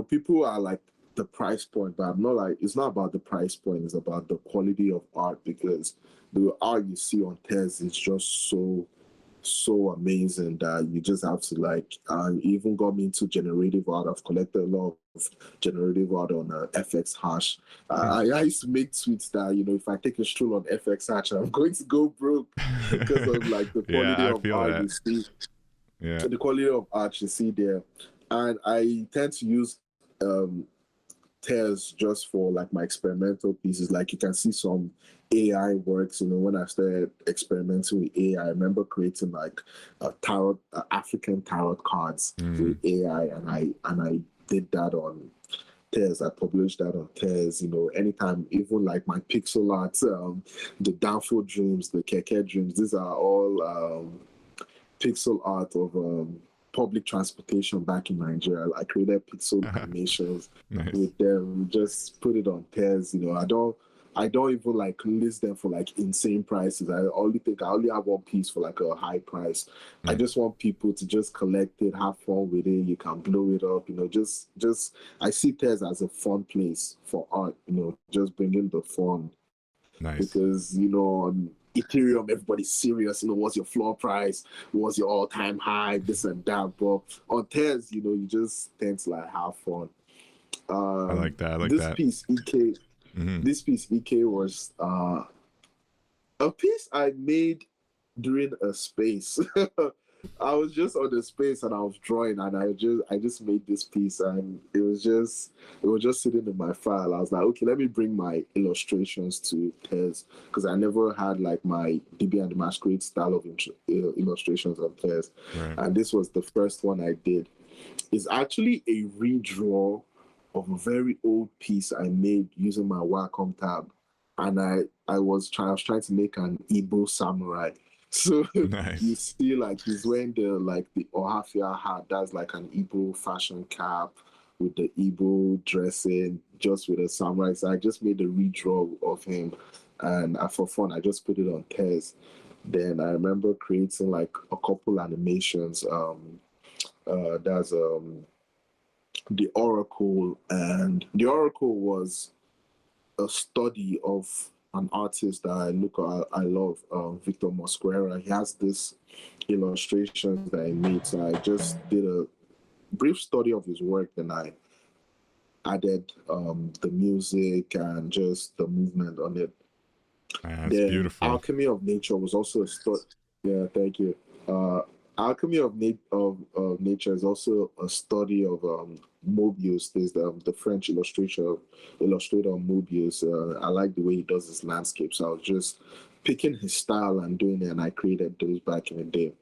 people are like the price point, but I'm not like, it's not about the price point. It's about the quality of art, because the art you see on Tez is just so amazing that you just have to like, even got me into generative art. I've collected a lot of generative art on FX Hash. I used to make tweets that, if I take a stroll on FX Hash, I'm going to go broke because of like the quality of art you see. Yeah. The quality of art you see there. And I tend to use Tez just for like my experimental pieces. Like you can see some AI works, when I started experimenting with AI. I remember creating like a tarot, African tarot cards with AI, and I did that on Tez. I published that on Tez. Anytime, even like my pixel art, the Downfall Dreams, the Keke Dreams, these are all pixel art of public transportation back in Nigeria. I created pixel animations with them, just put it on Tez. I don't even like list them for like insane prices. I only have one piece for like a high price. I just want people to just collect it, have fun with it. You can blow it up, just I see Tez as a fun place for art, just bringing the fun. Nice. Because, on Ethereum, everybody's serious, what's your floor price? What's your all-time high? This and that. But on Tez, you just tend to like have fun. I like that. This piece, EK, this piece, EK, was a piece I made during a space. I was just on the space and I was drawing, and I just made this piece, and it was just sitting in my file. I was like, okay, let me bring my illustrations to Tez, because I never had like my DIBIA and the Masquerade style of illustrations on Tez. And this was the first one I did. It's actually a redraw of a very old piece I made using my Wacom tab, and I was trying to make an Igbo samurai. So you see, like, he's wearing the Ohafia hat. That's like an Igbo fashion cap with the Igbo dressing, just with a samurai. So I just made a redraw of him, and for fun, I just put it on Tez. Then I remember creating like a couple animations. There's the Oracle, and the Oracle was a study of an artist that I love, Victor Mosquera. He has this illustrations that he made. So I just did a brief study of his work, and I added the music and just the movement on it. That's beautiful. Alchemy of Nature was also a study. Yeah, thank you. Alchemy of Nature is also a study of Mobius. There's the French illustrator Mobius. I like the way he does his landscapes. So I was just picking his style and doing it, and I created those back in the day.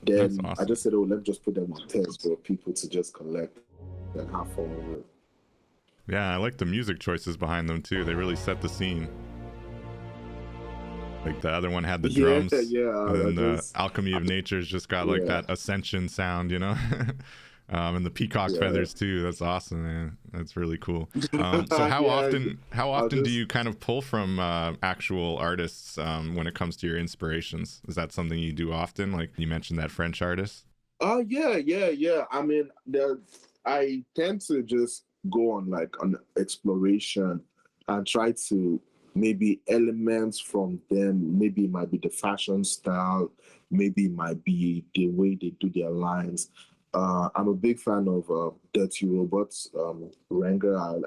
Then awesome. I just said, let me just put them on Tez for people to just collect and have fun with it. Yeah, I like the music choices behind them too. They really set the scene. Like the other one had the drums, and then the Alchemy of Nature's just got like that ascension sound, and the peacock feathers too. That's awesome, man. That's really cool. So how often do you kind of pull from actual artists when it comes to your inspirations? Is that something you do often? Like you mentioned that French artist. Yeah. I mean, I tend to just go on like an exploration and try to maybe elements from them. Maybe it might be the fashion style, maybe it might be the way they do their lines. I'm a big fan of Dirty Robots, Ranga.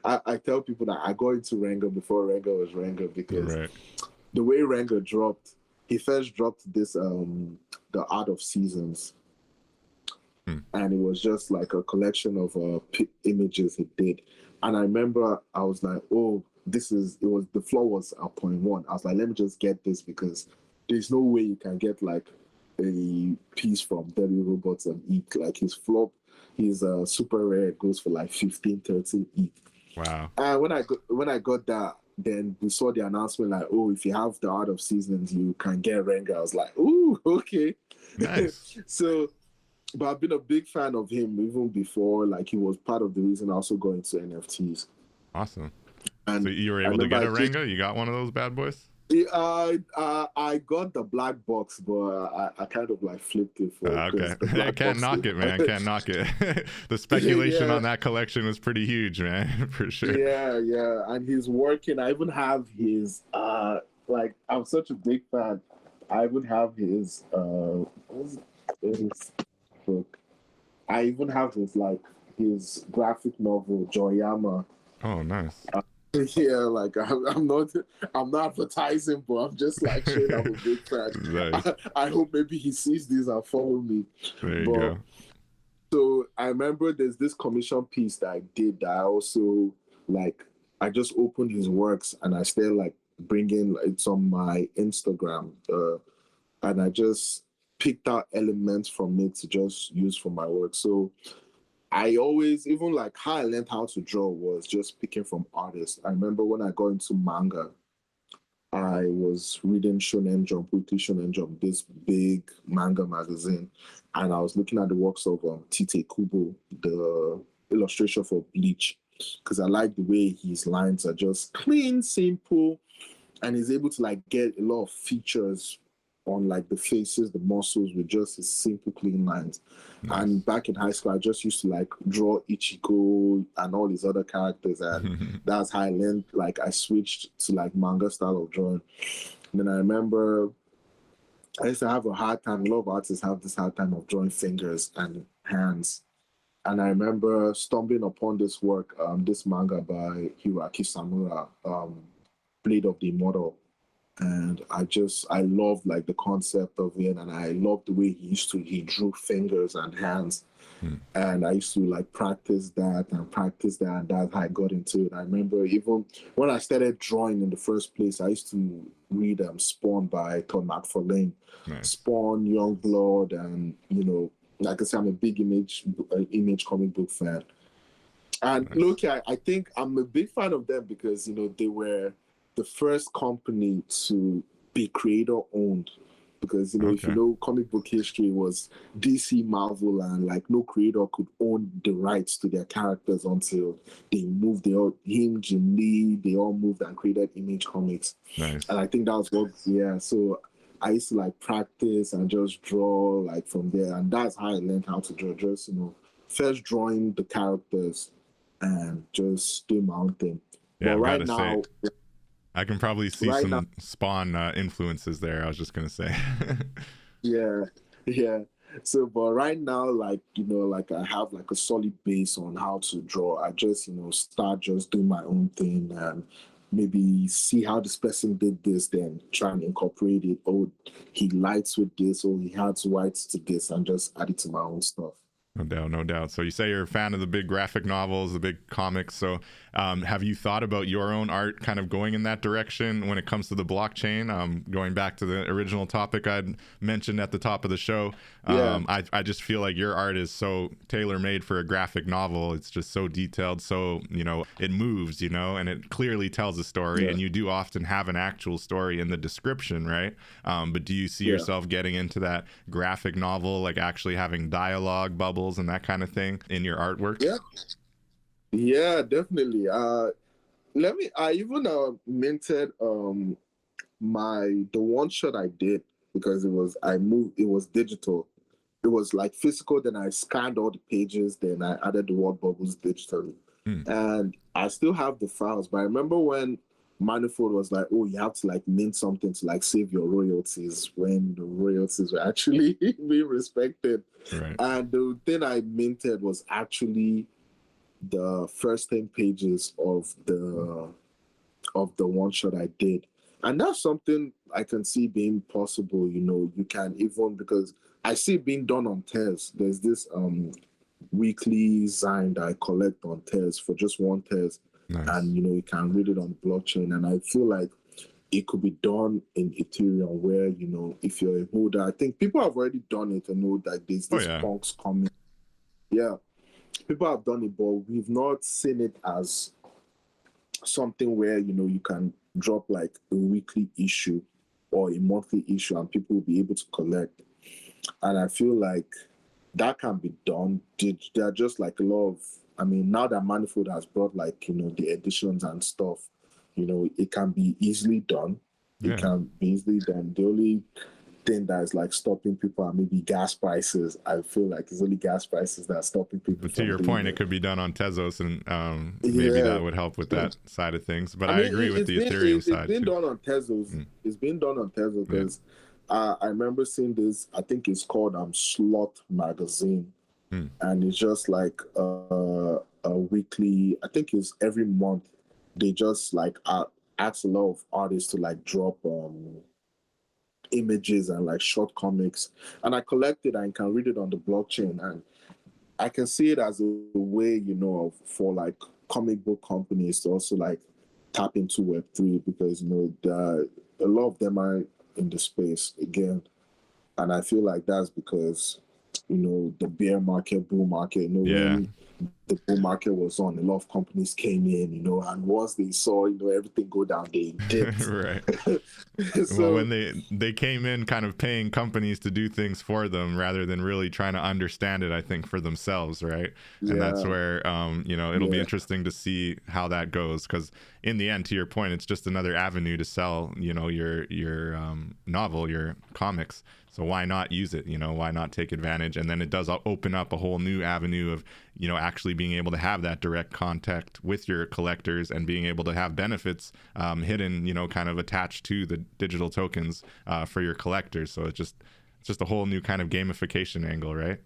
I tell people that I got into Ranga before Ranga was Ranga, because the way Ranga dropped, he first dropped this The Art of Seasons, and it was just like a collection of images he did. And I remember I was like, oh, the floor was 0.1. I was like, let me just get this, because there's no way you can get like a piece from Debbie Robots and ETH. Like his flop, his super rare goes for like 15, 13 ETH. Wow. And when I got that, then we saw the announcement like, oh, if you have the Art of Seasons, you can get Renga. I was like, ooh, okay. Nice. So, but I've been a big fan of him even before. Like he was part of the reason I also got into NFTs. Awesome. And so you were able to get a Renga? You got one of those bad boys? I got the black box, but I kind of like flipped it for. Okay, I can't knock it, man. I can't knock it. The speculation on that collection was pretty huge, man, for sure. Yeah, and he's working. I even have his like I'm such a big fan. I even have his his book. I even have his graphic novel Joyama. Oh, nice. Yeah, like I'm not advertising, but I'm just like showing I'm a big fan. Nice. I hope maybe he sees this and follow me. There you go. So I remember there's this commission piece that I did that I also like. I just opened his works and I started like bringing it's on my Instagram, and I just picked out elements from it to just use for my work. So I always, even like how I learned how to draw was just picking from artists. I remember when I got into manga, I was reading Shonen Jump, Weekly Shonen Jump, this big manga magazine, and I was looking at the works of Tite Kubo, the illustration for Bleach, because I like the way his lines are just clean, simple, and he's able to like get a lot of features on like the faces, the muscles with just his simple, clean lines. Nice. And back in high school, I just used to like draw Ichigo and all these other characters, and that's how I learned. Like I switched to like manga style of drawing. And then I remember I used to have a hard time. A lot of artists have this hard time of drawing fingers and hands. And I remember stumbling upon this work, this manga by Hiroaki Samura, Blade of the Immortal. And I loved like the concept of it, and I loved the way he drew fingers and hands. And I used to like practice that, and that's how I got into it. I remember even when I started drawing in the first place, I used to read Spawn by Todd McFarlane. Nice. Spawn, Youngblood, and like I said, I'm a big image comic book fan. And nice. Look, I think I'm a big fan of them because they were the first company to be creator owned, because if you know comic book history was DC, Marvel, and like no creator could own the rights to their characters until they moved. Jim Lee, they all moved and created Image Comics. Nice. And I think that was what so I used to like practice and just draw like from there, and that's how I learned how to draw. Just first drawing the characters and just do my own thing. Yeah, but right now. I can probably see some Spawn influences there. I was just gonna say. yeah. So, but right now, like I have like a solid base on how to draw. I just start just doing my own thing and maybe see how this person did this, then try and incorporate it. Oh, he lights with this, or he adds whites to this, and just add it to my own stuff. No doubt. So you say you're a fan of the big graphic novels, the big comics. So have you thought about your own art kind of going in that direction when it comes to the blockchain? Going back to the original topic I'd mentioned at the top of the show, I just feel like your art is so tailor-made for a graphic novel. It's just so detailed, so it moves, and it clearly tells a story, and you do often have an actual story in the description, right? But do you see yourself getting into that graphic novel, like actually having dialogue bubbles and that kind of thing in your artwork? Yeah, definitely. I even minted the one shot I did, because it was digital. It was like physical, then I scanned all the pages, then I added the word bubbles digitally. And I still have the files, but I remember when Manifold was like, oh, you have to like mint something to like save your royalties, when the royalties were actually being respected. Right. And the thing I minted was actually the first 10 pages of the one shot I did. And that's something I can see being possible. You can even, because I see it being done on tears. There's this weekly zine that I collect on tears for just one tears. Nice. And you can read it on the blockchain. And I feel like it could be done in Ethereum where, you know, if you're a holder, I think people have already done it and know that there's this punks coming. Yeah, people have done it, but we've not seen it as something where, you know, you can drop like a weekly issue or a monthly issue and people will be able to collect. And I feel like that can be done. There are just like a lot of, I mean, now that Manifold has brought like, you know, the editions and stuff, you know, it can be easily done. It can be easily done. The only thing that is like stopping people are maybe gas prices. I feel like it's only gas prices that are stopping people. But to your point, it could be done on Tezos, and maybe that would help with that side of things. But I agree with the Ethereum side. It's been done on Tezos. It's been done on Tezos because I remember seeing this. I think it's called Slot Magazine, and it's just like a weekly. I think it's every month. They just like ask a lot of artists to like drop images and like short comics, and I collect it and can read it on the blockchain, and I can see it as a way, you know, for like comic book companies to also like tap into Web3 because, you know, a lot of them are in the space again, and I feel like that's because, you know, the bear market, bull market, you know, when the bull market was on, a lot of companies came in, you know, and once they saw, you know, everything go down, they dipped. Right. So, well, when they came in kind of paying companies to do things for them rather than really trying to understand it, I think, for themselves, right? And that's where, you know, it'll be interesting to see how that goes, because in the end, to your point, it's just another avenue to sell, you know, your novel, your comics. So why not use it? You know, why not take advantage? And then it does open up a whole new avenue of, you know, actually being able to have that direct contact with your collectors and being able to have benefits hidden, you know, kind of attached to the digital tokens for your collectors. So it's just a whole new kind of gamification angle, right?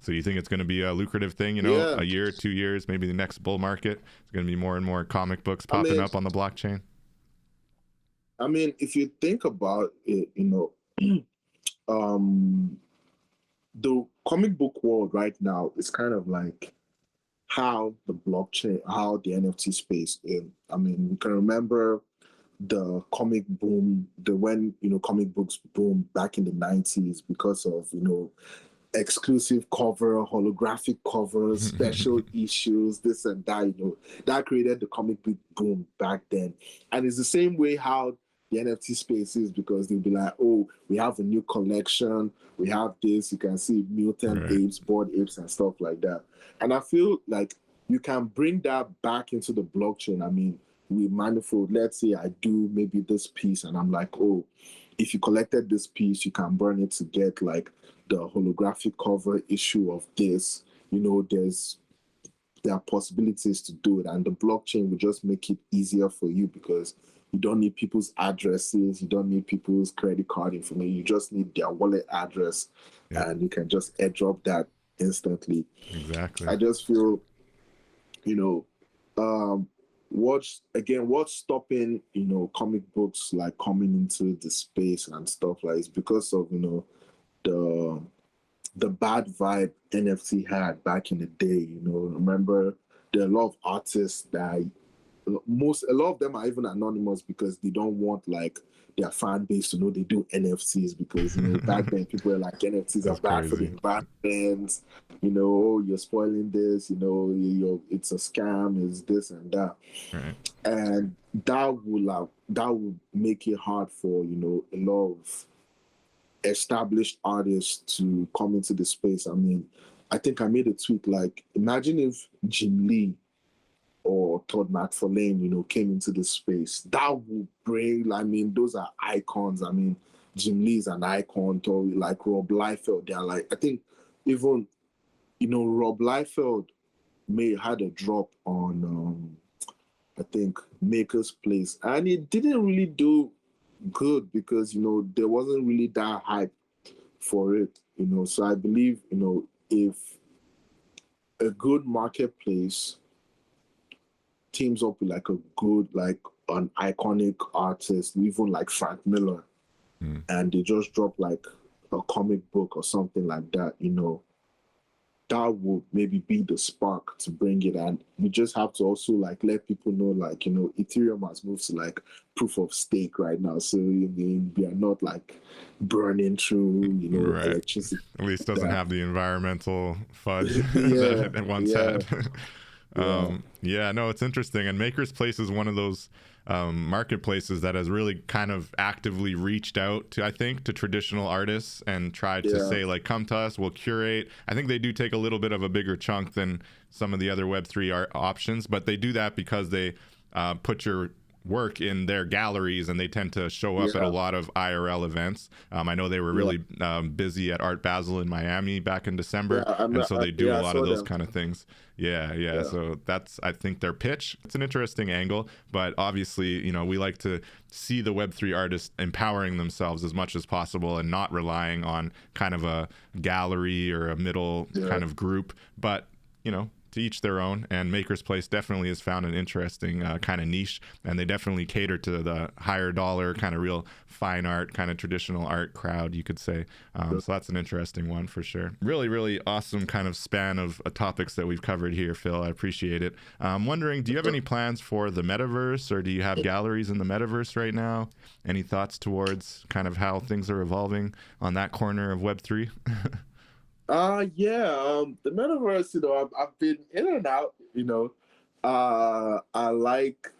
So you think it's going to be a lucrative thing, you know, a year, 2 years, maybe the next bull market, it's going to be more and more comic books popping up on the blockchain? I mean, if you think about it, you know, the comic book world right now is kind of like how the blockchain, how the NFT space is. I mean, we can remember the comic boom, when, you know, comic books boomed back in the 90s because of, you know, exclusive cover, holographic covers, special issues, this and that, you know, that created the comic book boom back then. And it's the same way how the NFT space is, because they'll be like, oh, we have a new collection, we have this, you can see mutant apes, bored apes and stuff like that. And I feel like you can bring that back into the blockchain. I mean, with Manifold, let's say I do maybe this piece and I'm like, oh, if you collected this piece, you can burn it to get like the holographic cover issue of this. You know, there are possibilities to do it, and the blockchain will just make it easier for you because you don't need people's addresses, you don't need people's credit card information, you just need their wallet address, and you can just airdrop that instantly. Exactly. I just feel, you know, what's stopping, you know, comic books like coming into the space and stuff like, it's because of, you know, the bad vibe NFT had back in the day. You know, remember there are a lot of artists that a lot of them are even anonymous because they don't want like their fan base to know they do NFTs, because, you know, back then people were like, NFTs are bad for the environment, you know, oh, you're spoiling this, you know, it's a scam, it's this and that. And that will make it hard for, you know, a lot of established artists to come into the space. I mean, I think I made a tweet like, imagine if Jim Lee or Todd McFarlane, you know, came into the space. That would bring, I mean, those are icons. I mean, Jim Lee's an icon, to like Rob Liefeld. They're like, I think even, you know, Rob Liefeld had a drop on, I think, Maker's Place. And it didn't really do good because, you know, there wasn't really that hype for it, you know. So I believe, you know, if a good marketplace teams up with like a good, like an iconic artist, even like Frank Miller, and they just drop like a comic book or something like that, you know, that would maybe be the spark to bring it. And we just have to also like let people know, like, you know, Ethereum has moved to like proof of stake right now. So I mean, we are not like burning through, you know, Right. electricity. At least doesn't have the environmental fudge Yeah, that it once yeah, had. yeah, Yeah, no, it's interesting. And Maker's Place is one of those marketplaces that has really kind of actively reached out to, I think, to traditional artists and tried to yeah, say, like, come to us, we'll curate. I think they do take a little bit of a bigger chunk than some of the other Web3 art options, but they do that because they put your work in their galleries, and they tend to show up at a yeah, lot of IRL events. I know they were yeah. really busy at Art Basel in Miami back in December, Yeah, and so they do a yeah, I lot of saw those them. kind of things. Yeah. Yeah, So that's, I think, their pitch. It's an interesting angle, but obviously, you know, we like to see the Web3 artists empowering themselves as much as possible and not relying on kind of a gallery or a middle yeah, kind of group. But, you know, to each their own, and Maker's Place definitely has found an interesting kind of niche, and they definitely cater to the higher dollar kind of real fine art, kind of traditional art crowd, you could say. So that's an interesting one for sure. Really awesome kind of span of topics that we've covered here, Phil. I appreciate it. I'm wondering, do you have any plans for the metaverse, or do you have galleries in the metaverse right now? Any thoughts towards kind of how things are evolving on that corner of Web3? yeah. The metaverse, you know, I've been in and out. You know, I like,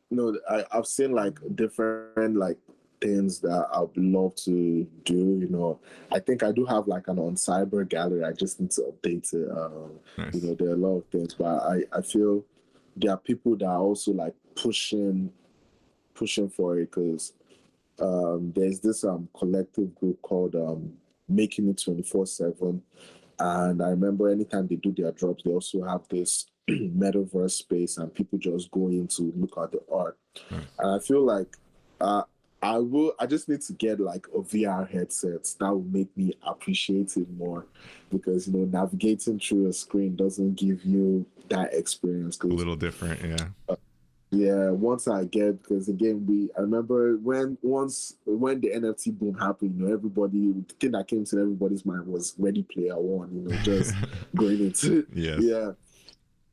you know, I've seen like different like things that I would love to do. You know, I think I do have like an on cyber gallery. I just need to update it. You Nice. know, there are a lot of things, but I feel there are people that are also like pushing for it, because there's this collective group called Making It 24/7, and I remember anytime they do their drops, they also have this metaverse space, and people just go in to look at the art. Nice. And I feel like uh, I just need to get like a VR headset that will make me appreciate it more, because, you know, navigating through a screen doesn't give you that experience. A Because little different, yeah. yeah, once I get, because again, I remember when the NFT boom happened, you know, everybody, the thing that came to everybody's mind was Ready Player One, you know, just going into Yes. yeah.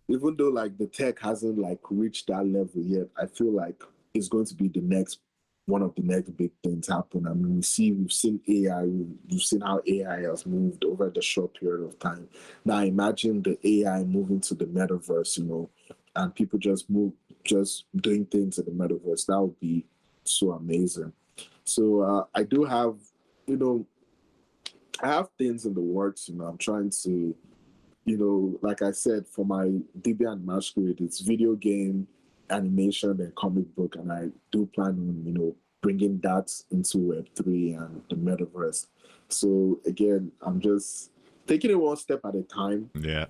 Even though like the tech hasn't like reached that level yet, I feel like it's going to be the next one of the next big things happen. I mean, we've seen AI, we've seen how AI has moved over the short period of time. Now imagine the AI moving to the metaverse, you know, and people just doing things in the metaverse. That would be so amazing. So I do have, you know, I have things in the works. You know, I'm trying to, you know, like I said, for my DIBIA and Masquerade, it's video game, animation, and comic book, and I do plan on, you know, bringing that into Web3 and the metaverse. So again, I'm just taking it one step at a time. Yeah.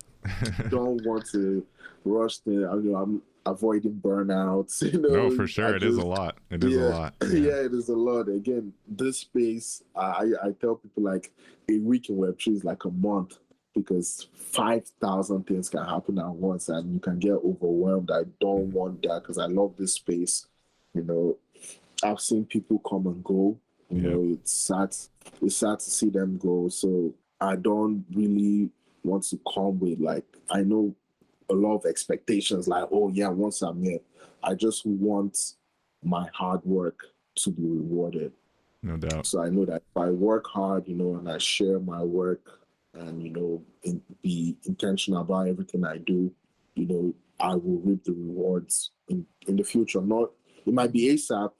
Don't want to rush the. You know, I'm avoiding burnouts. You No, know, for I sure. It is a just lot. It is a yeah, lot. Yeah. yeah, it is a lot. Again, this space, I tell people like a week in Web3 is like a month, because 5,000 things can happen at once and you can get overwhelmed. I don't want that, because I love this space. You know, I've seen people come and go. You Yep. know, it's sad to see them go. So I don't really want to come with like, I know a lot of expectations, like, oh yeah, once I'm here, I just want my hard work to be rewarded. No doubt. So I know that if I work hard, you know, and I share my work, and, you know, be intentional about everything I do, you know, I will reap the rewards in the future. Not, it might be ASAP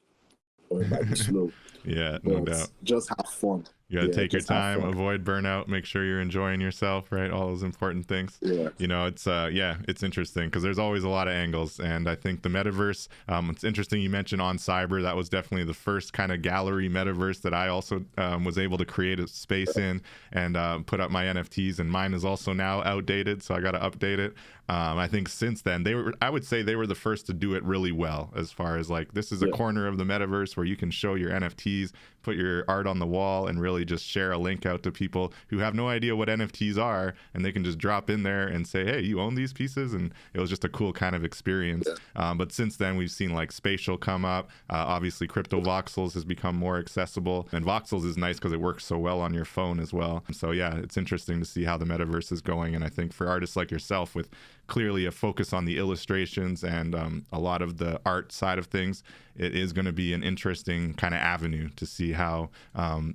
or it might be slow, Yeah, no but doubt. just have fun. You got to Yeah, take your just have time, fun. avoid burnout, make sure you're enjoying yourself, right? All those important things. Yeah. You know, it's yeah, it's interesting because there's always a lot of angles, and I think the metaverse. It's interesting you mentioned On Cyber. That was definitely the first kind of gallery metaverse that I also was able to create a space in and put up my NFTs, and mine is also now outdated, so I got to update it. I think since then I would say they were the first to do it really well, as far as like, this is a corner of the metaverse where you can show your NFTs, put your art on the wall and really just share a link out to people who have no idea what NFTs are, and they can just drop in there and say, hey, you own these pieces. And it was just a cool kind of experience. But since then, we've seen like Spatial come up. Obviously, Crypto Voxels has become more accessible. And Voxels is nice because it works so well on your phone as well. So yeah, it's interesting to see how the metaverse is going. And I think for artists like yourself, with clearly a focus on the illustrations and a lot of the art side of things, it is going to be an interesting kind of avenue to see how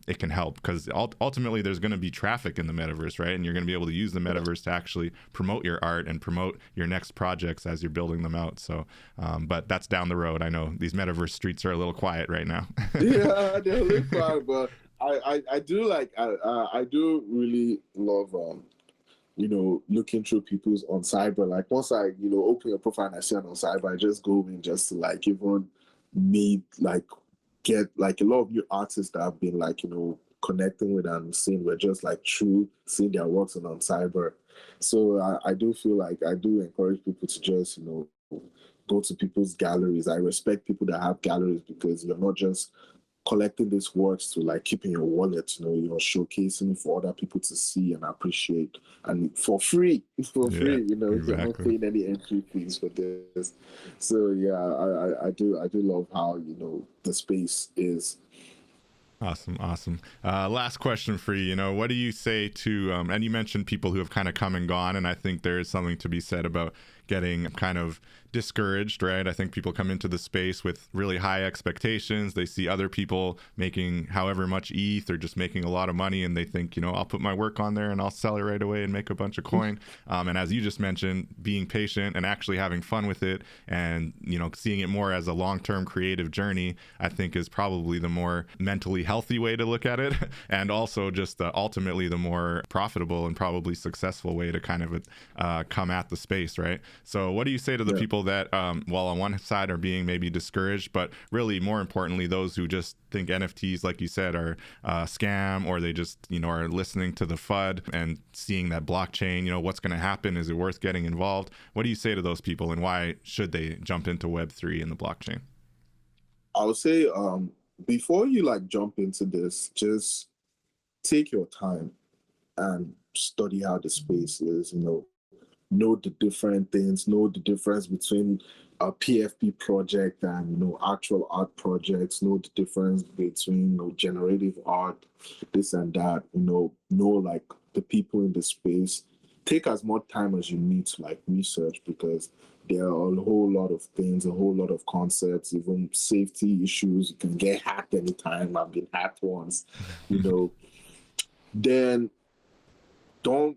it can help, because ultimately there's going to be traffic in the metaverse, right? And you're going to be able to use the metaverse to actually promote your art and promote your next projects as you're building them out. So but that's down the road. I know these metaverse streets are a little quiet right now. Yeah, they're a little quiet, but I do like I do really love looking through people's on Cyber. Like once I open a profile and I see it on Cyber, I just go in just to like even meet, like get like a lot of new artists that I've been like connecting with and seeing. We're just like through seeing their works on Cyber. So I do feel like I do encourage people to just go to people's galleries. I respect people that have galleries, because you're not just collecting these works to like keep in your wallet, you're showcasing it for other people to see and appreciate, and for free, free, exactly. You're not paying any entry fees for this. So yeah, I do love how the space is. Awesome. Last question for you. What do you say to, and you mentioned people who have kind of come and gone, and I think there is something to be said about getting kind of discouraged, right? I think people come into the space with really high expectations. They see other people making however much ETH or just making a lot of money, and they think, I'll put my work on there and I'll sell it right away and make a bunch of coin. And as you just mentioned, being patient and actually having fun with it, and seeing it more as a long-term creative journey, I think is probably the more mentally healthy way to look at it, and also just ultimately the more profitable and probably successful way to kind of come at the space, right? So what do you say to the people that, while on one side are being maybe discouraged, but really more importantly, those who just think NFTs, like you said, are a scam, or they just, are listening to the FUD and seeing that blockchain, what's going to happen? Is it worth getting involved? What do you say to those people, and why should they jump into Web3 and the blockchain? I would say, before you like jump into this, just take your time and study how the space is, know the different things, know the difference between a PFP project and actual art projects, know the difference between generative art, this and that, know like the people in the space. Take as much time as you need to like research, because there are a whole lot of things, a whole lot of concepts, even safety issues. You can get hacked anytime. I've been hacked once, Then don't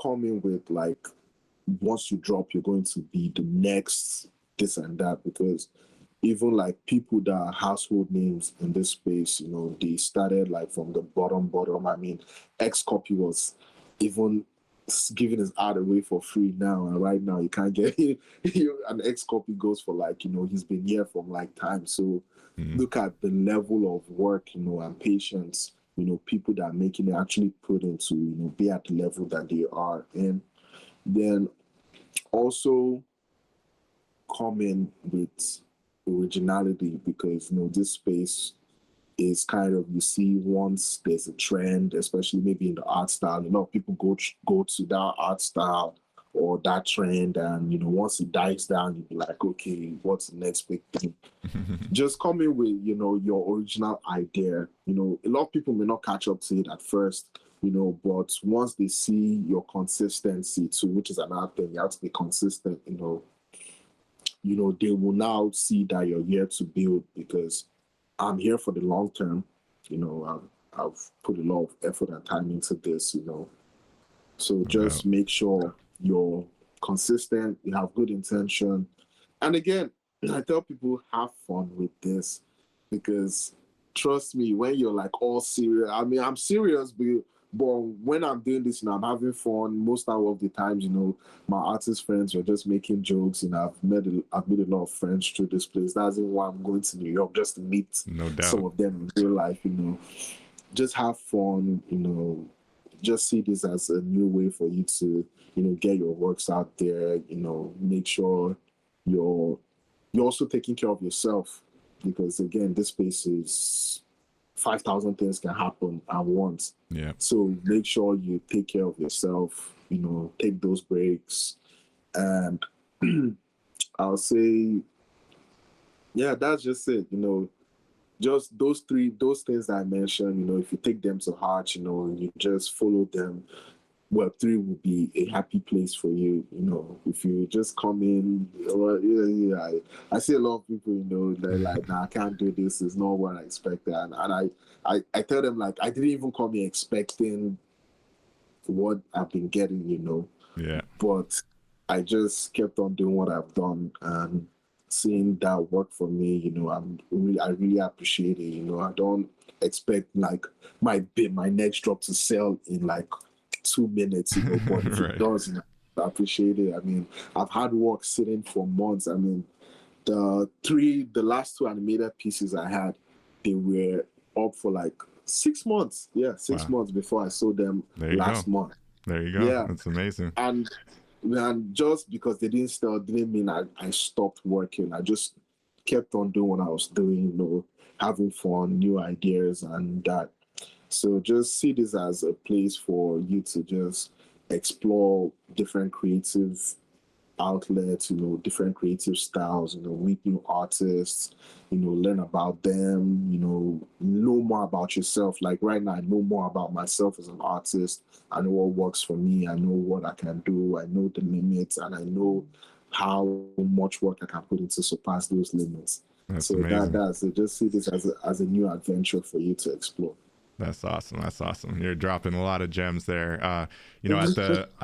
come in with like, once you drop, you're going to be the next this and that, because even like people that are household names in this space, they started like from the bottom. I mean, Xcopy was even giving his art away for free now, and right now you can't get an Xcopy goes for like, he's been here from like time. So look at the level of work, and patience, people that are making it actually put into, be at the level that they are. And then also come in with originality, because, this space is kind of, you see, once there's a trend, especially maybe in the art style, a lot of people go to that art style or that trend, and once it dies down, you'll be like, okay, what's the next big thing? Just come in with your original idea. A lot of people may not catch up to it at first, but once they see your consistency too, which is another thing, you have to be consistent. They will now see that you're here to build, because I'm here for the long term. I've put a lot of effort and time into this. So just make sure you're consistent, you have good intention. And again, I tell people, have fun with this, because trust me, when you're like all serious, I mean, I'm serious, but when I'm doing this, I'm having fun. Most of the times, my artist friends are just making jokes, and I've made a lot of friends through this place. That's why I'm going to New York, just to meet some of them in real life. Just have fun. Just see this as a new way for you to, get your works out there. Make sure you're also taking care of yourself. because again, this space is 5,000 things can happen at once. Yeah. So make sure you take care of yourself, take those breaks. And I'll say, yeah, that's just it. Just those things that I mentioned, if you take them to heart, you just follow them, Web3 will be a happy place for you. If you just come in, I see a lot of people, they're like, nah, I can't do this. It's not what I expected. And I tell them, like, I didn't even come here expecting what I've been getting, Yeah. But I just kept on doing what I've done, and seeing that work for me, I really appreciate it. I don't expect like my next drop to sell in like 2 minutes, but if Right. it does, I appreciate it. I mean, I've had work sitting for months. I mean, the last 2 animated pieces I had, they were up for like 6 months. Yeah, 6 months before I sold them last month. There you go. Yeah, that's amazing. And just because they didn't sell didn't mean I stopped working. I just kept on doing what I was doing, having fun, new ideas, and that. So just see this as a place for you to just explore different creative outlets, different creative styles, meet new artists, learn about them, know more about yourself. Like right now, I know more about myself as an artist. I know what works for me. I know what I can do. I know the limits, and I know how much work I can put into surpass those limits. That's amazing. That's so just see this as a new adventure for you to explore. That's awesome. That's awesome. You're dropping a lot of gems there. I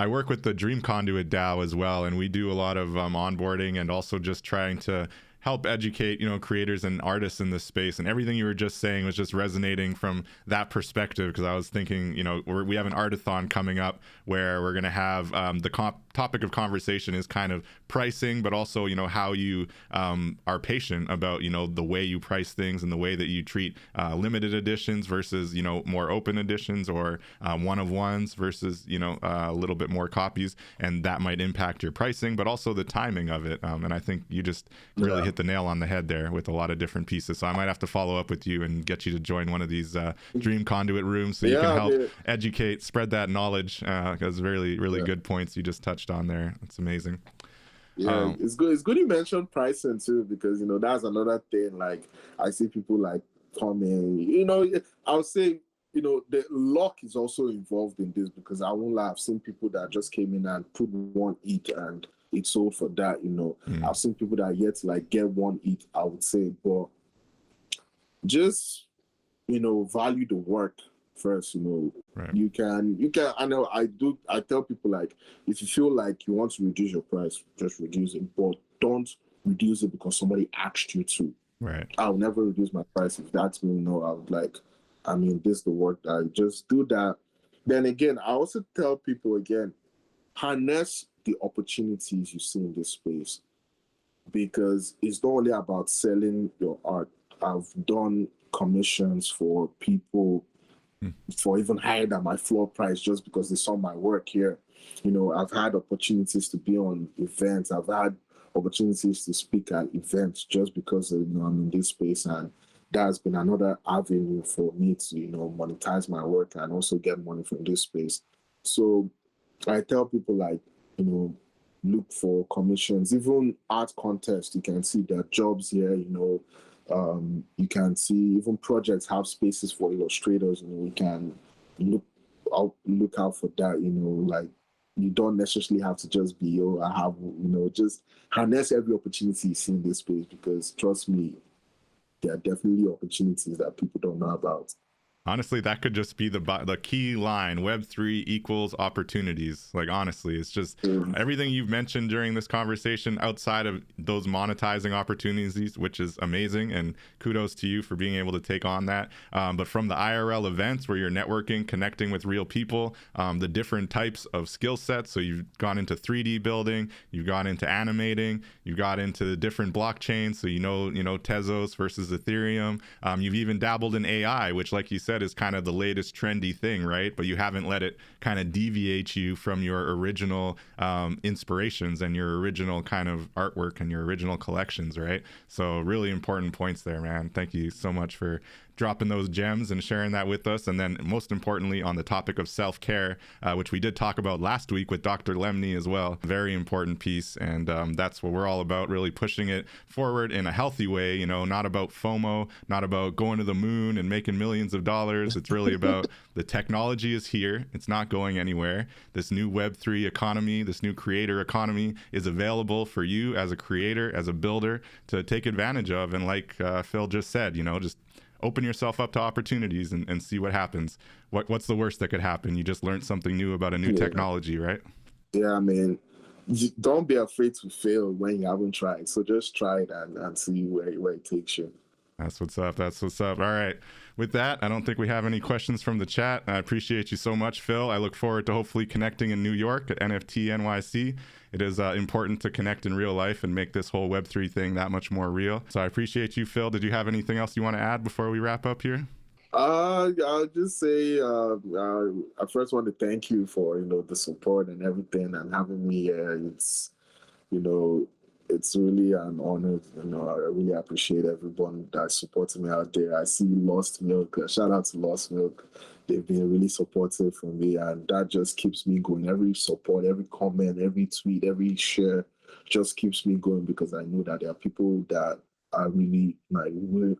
work with the Dream Conduit DAO as well, and we do a lot of onboarding and also just trying to help educate, creators and artists in this space. And everything you were just saying was just resonating from that perspective, because I was thinking, we have an artathon coming up where we're going to have the topic of conversation is kind of pricing, but also, how you are patient about, the way you price things and the way that you treat limited editions versus, more open editions, or one-of-ones versus, a little bit more copies. And that might impact your pricing, but also the timing of it. And I think you just really hit the nail on the head there with a lot of different pieces. So I might have to follow up with you and get you to join one of these Dream Conduit rooms so you can help educate, spread that knowledge, because really good points you just touched on there. That's amazing. Yeah, it's good you mentioned pricing too, because that's another thing. Like, I see people like coming, I'll say, the luck is also involved in this, because I won't lie, I've seen people that just came in and put one ETH and it sold for that. I've seen people that are yet to like get one ETH, I would say, but just value the work first. Right. You can I tell people, like, if you feel like you want to reduce your price, just reduce it, but don't reduce it because somebody asked you to. Right. I'll never reduce my price. If that's me, I would like, this is the work that I just do that. Then again, I also tell people again, harness the opportunities you see in this space, because it's not only about selling your art. I've done commissions for people for even higher than my floor price just because they saw my work here. I've had opportunities to be on events. I've had opportunities to speak at events just because I'm in this space, and that's been another avenue for me to monetize my work and also get money from this space. So I tell people, like, look for commissions, even art contests. You can see there are jobs here. You can see even projects have spaces for illustrators. We can look out for that. Like, you don't necessarily have to just be, I have, just harness every opportunity you see in this space, because trust me, there are definitely opportunities that people don't know about. Honestly, that could just be the key line. Web3 equals opportunities. Like, honestly, it's just everything you've mentioned during this conversation outside of those monetizing opportunities, which is amazing. And kudos to you for being able to take on that. But from the IRL events where you're networking, connecting with real people, the different types of skill sets. So you've gone into 3D building, you've gone into animating, you've got into the different blockchains. So, Tezos versus Ethereum. You've even dabbled in AI, which, like you said, said, is kind of the latest trendy thing, right? But you haven't let it kind of deviate you from your original inspirations and your original kind of artwork and your original collections, right? So really important points there, man. Thank you so much for dropping those gems and sharing that with us. And then most importantly, on the topic of self-care, which we did talk about last week with Dr. Lemney as well, very important piece. And that's what we're all about, really pushing it forward in a healthy way, you know, not about FOMO, not about going to the moon and making millions of dollars. It's really about the technology is here. It's not going anywhere. This new Web3 economy, this new creator economy is available for you as a creator, as a builder to take advantage of. And like Phil just said, you know, just open yourself up to opportunities and see what happens. What's the worst that could happen? You just learned something new about a new technology, right? Yeah, I mean, don't be afraid to fail when you haven't tried. So just try it and see where it takes you. That's what's up. That's what's up. All right. With that, I don't think we have any questions from the chat. I appreciate you so much, Phil. I look forward to hopefully connecting in New York at NFT NYC. It is important to connect in real life and make this whole Web3 thing that much more real. So I appreciate you, Phil. Did you have anything else you want to add before we wrap up here? I'll just say I first want to thank you for, you know, the support and everything and having me here. It's, you know, it's really an honor. You know, I really appreciate everyone that's supporting me out there. I see Lost Milk. Shout out to Lost Milk. They've been really supportive for me, and that just keeps me going. Every support, every comment, every tweet, every share just keeps me going because I know that there are people that are really like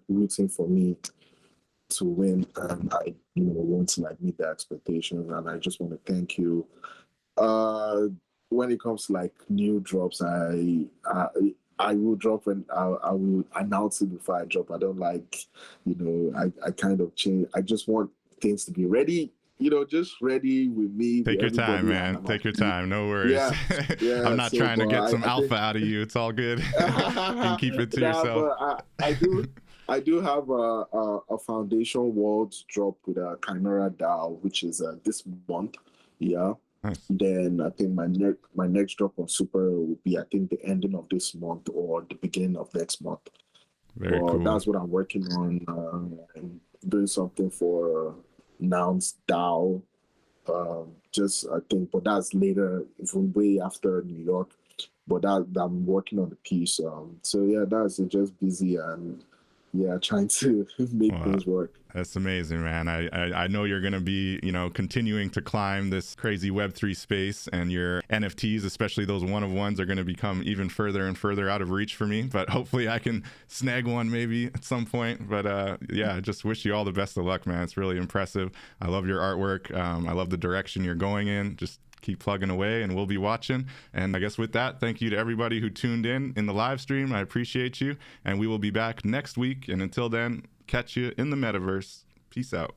rooting for me to win, and I, you know, want to like meet their expectations. And I just want to thank you. When it comes to like new drops, I will drop and I will announce it before I drop. I don't like, you know, I kind of change. I just want things to be ready, you know, just ready with me. Take your time, man. Take your time. No worries. Yeah, I'm not trying to get some alpha out of you. It's all good. You can keep it to yourself. I do have a Foundation World drop with a Chimera DAO, which is this month. Yeah. Nice. Then I think my next drop on Super will be, I think, the ending of this month or the beginning of next month. Very cool. That's what I'm working on, and doing something for Nouns DAO. Just I think, but that's later, from way after New York. But I'm working on the piece. So yeah, that's it. Just busy and yeah, trying to make things work. That's amazing, man. I know you're going to be, you know, continuing to climb this crazy Web3 space, and your NFTs, especially those one-of-ones, are going to become even further and further out of reach for me. But hopefully I can snag one maybe at some point. But yeah, I just wish you all the best of luck, man. It's really impressive. I love your artwork. I love the direction you're going in. Just keep plugging away and we'll be watching. And I guess with that, thank you to everybody who tuned in the live stream. I appreciate you. And we will be back next week. And until then, catch you in the metaverse. Peace out.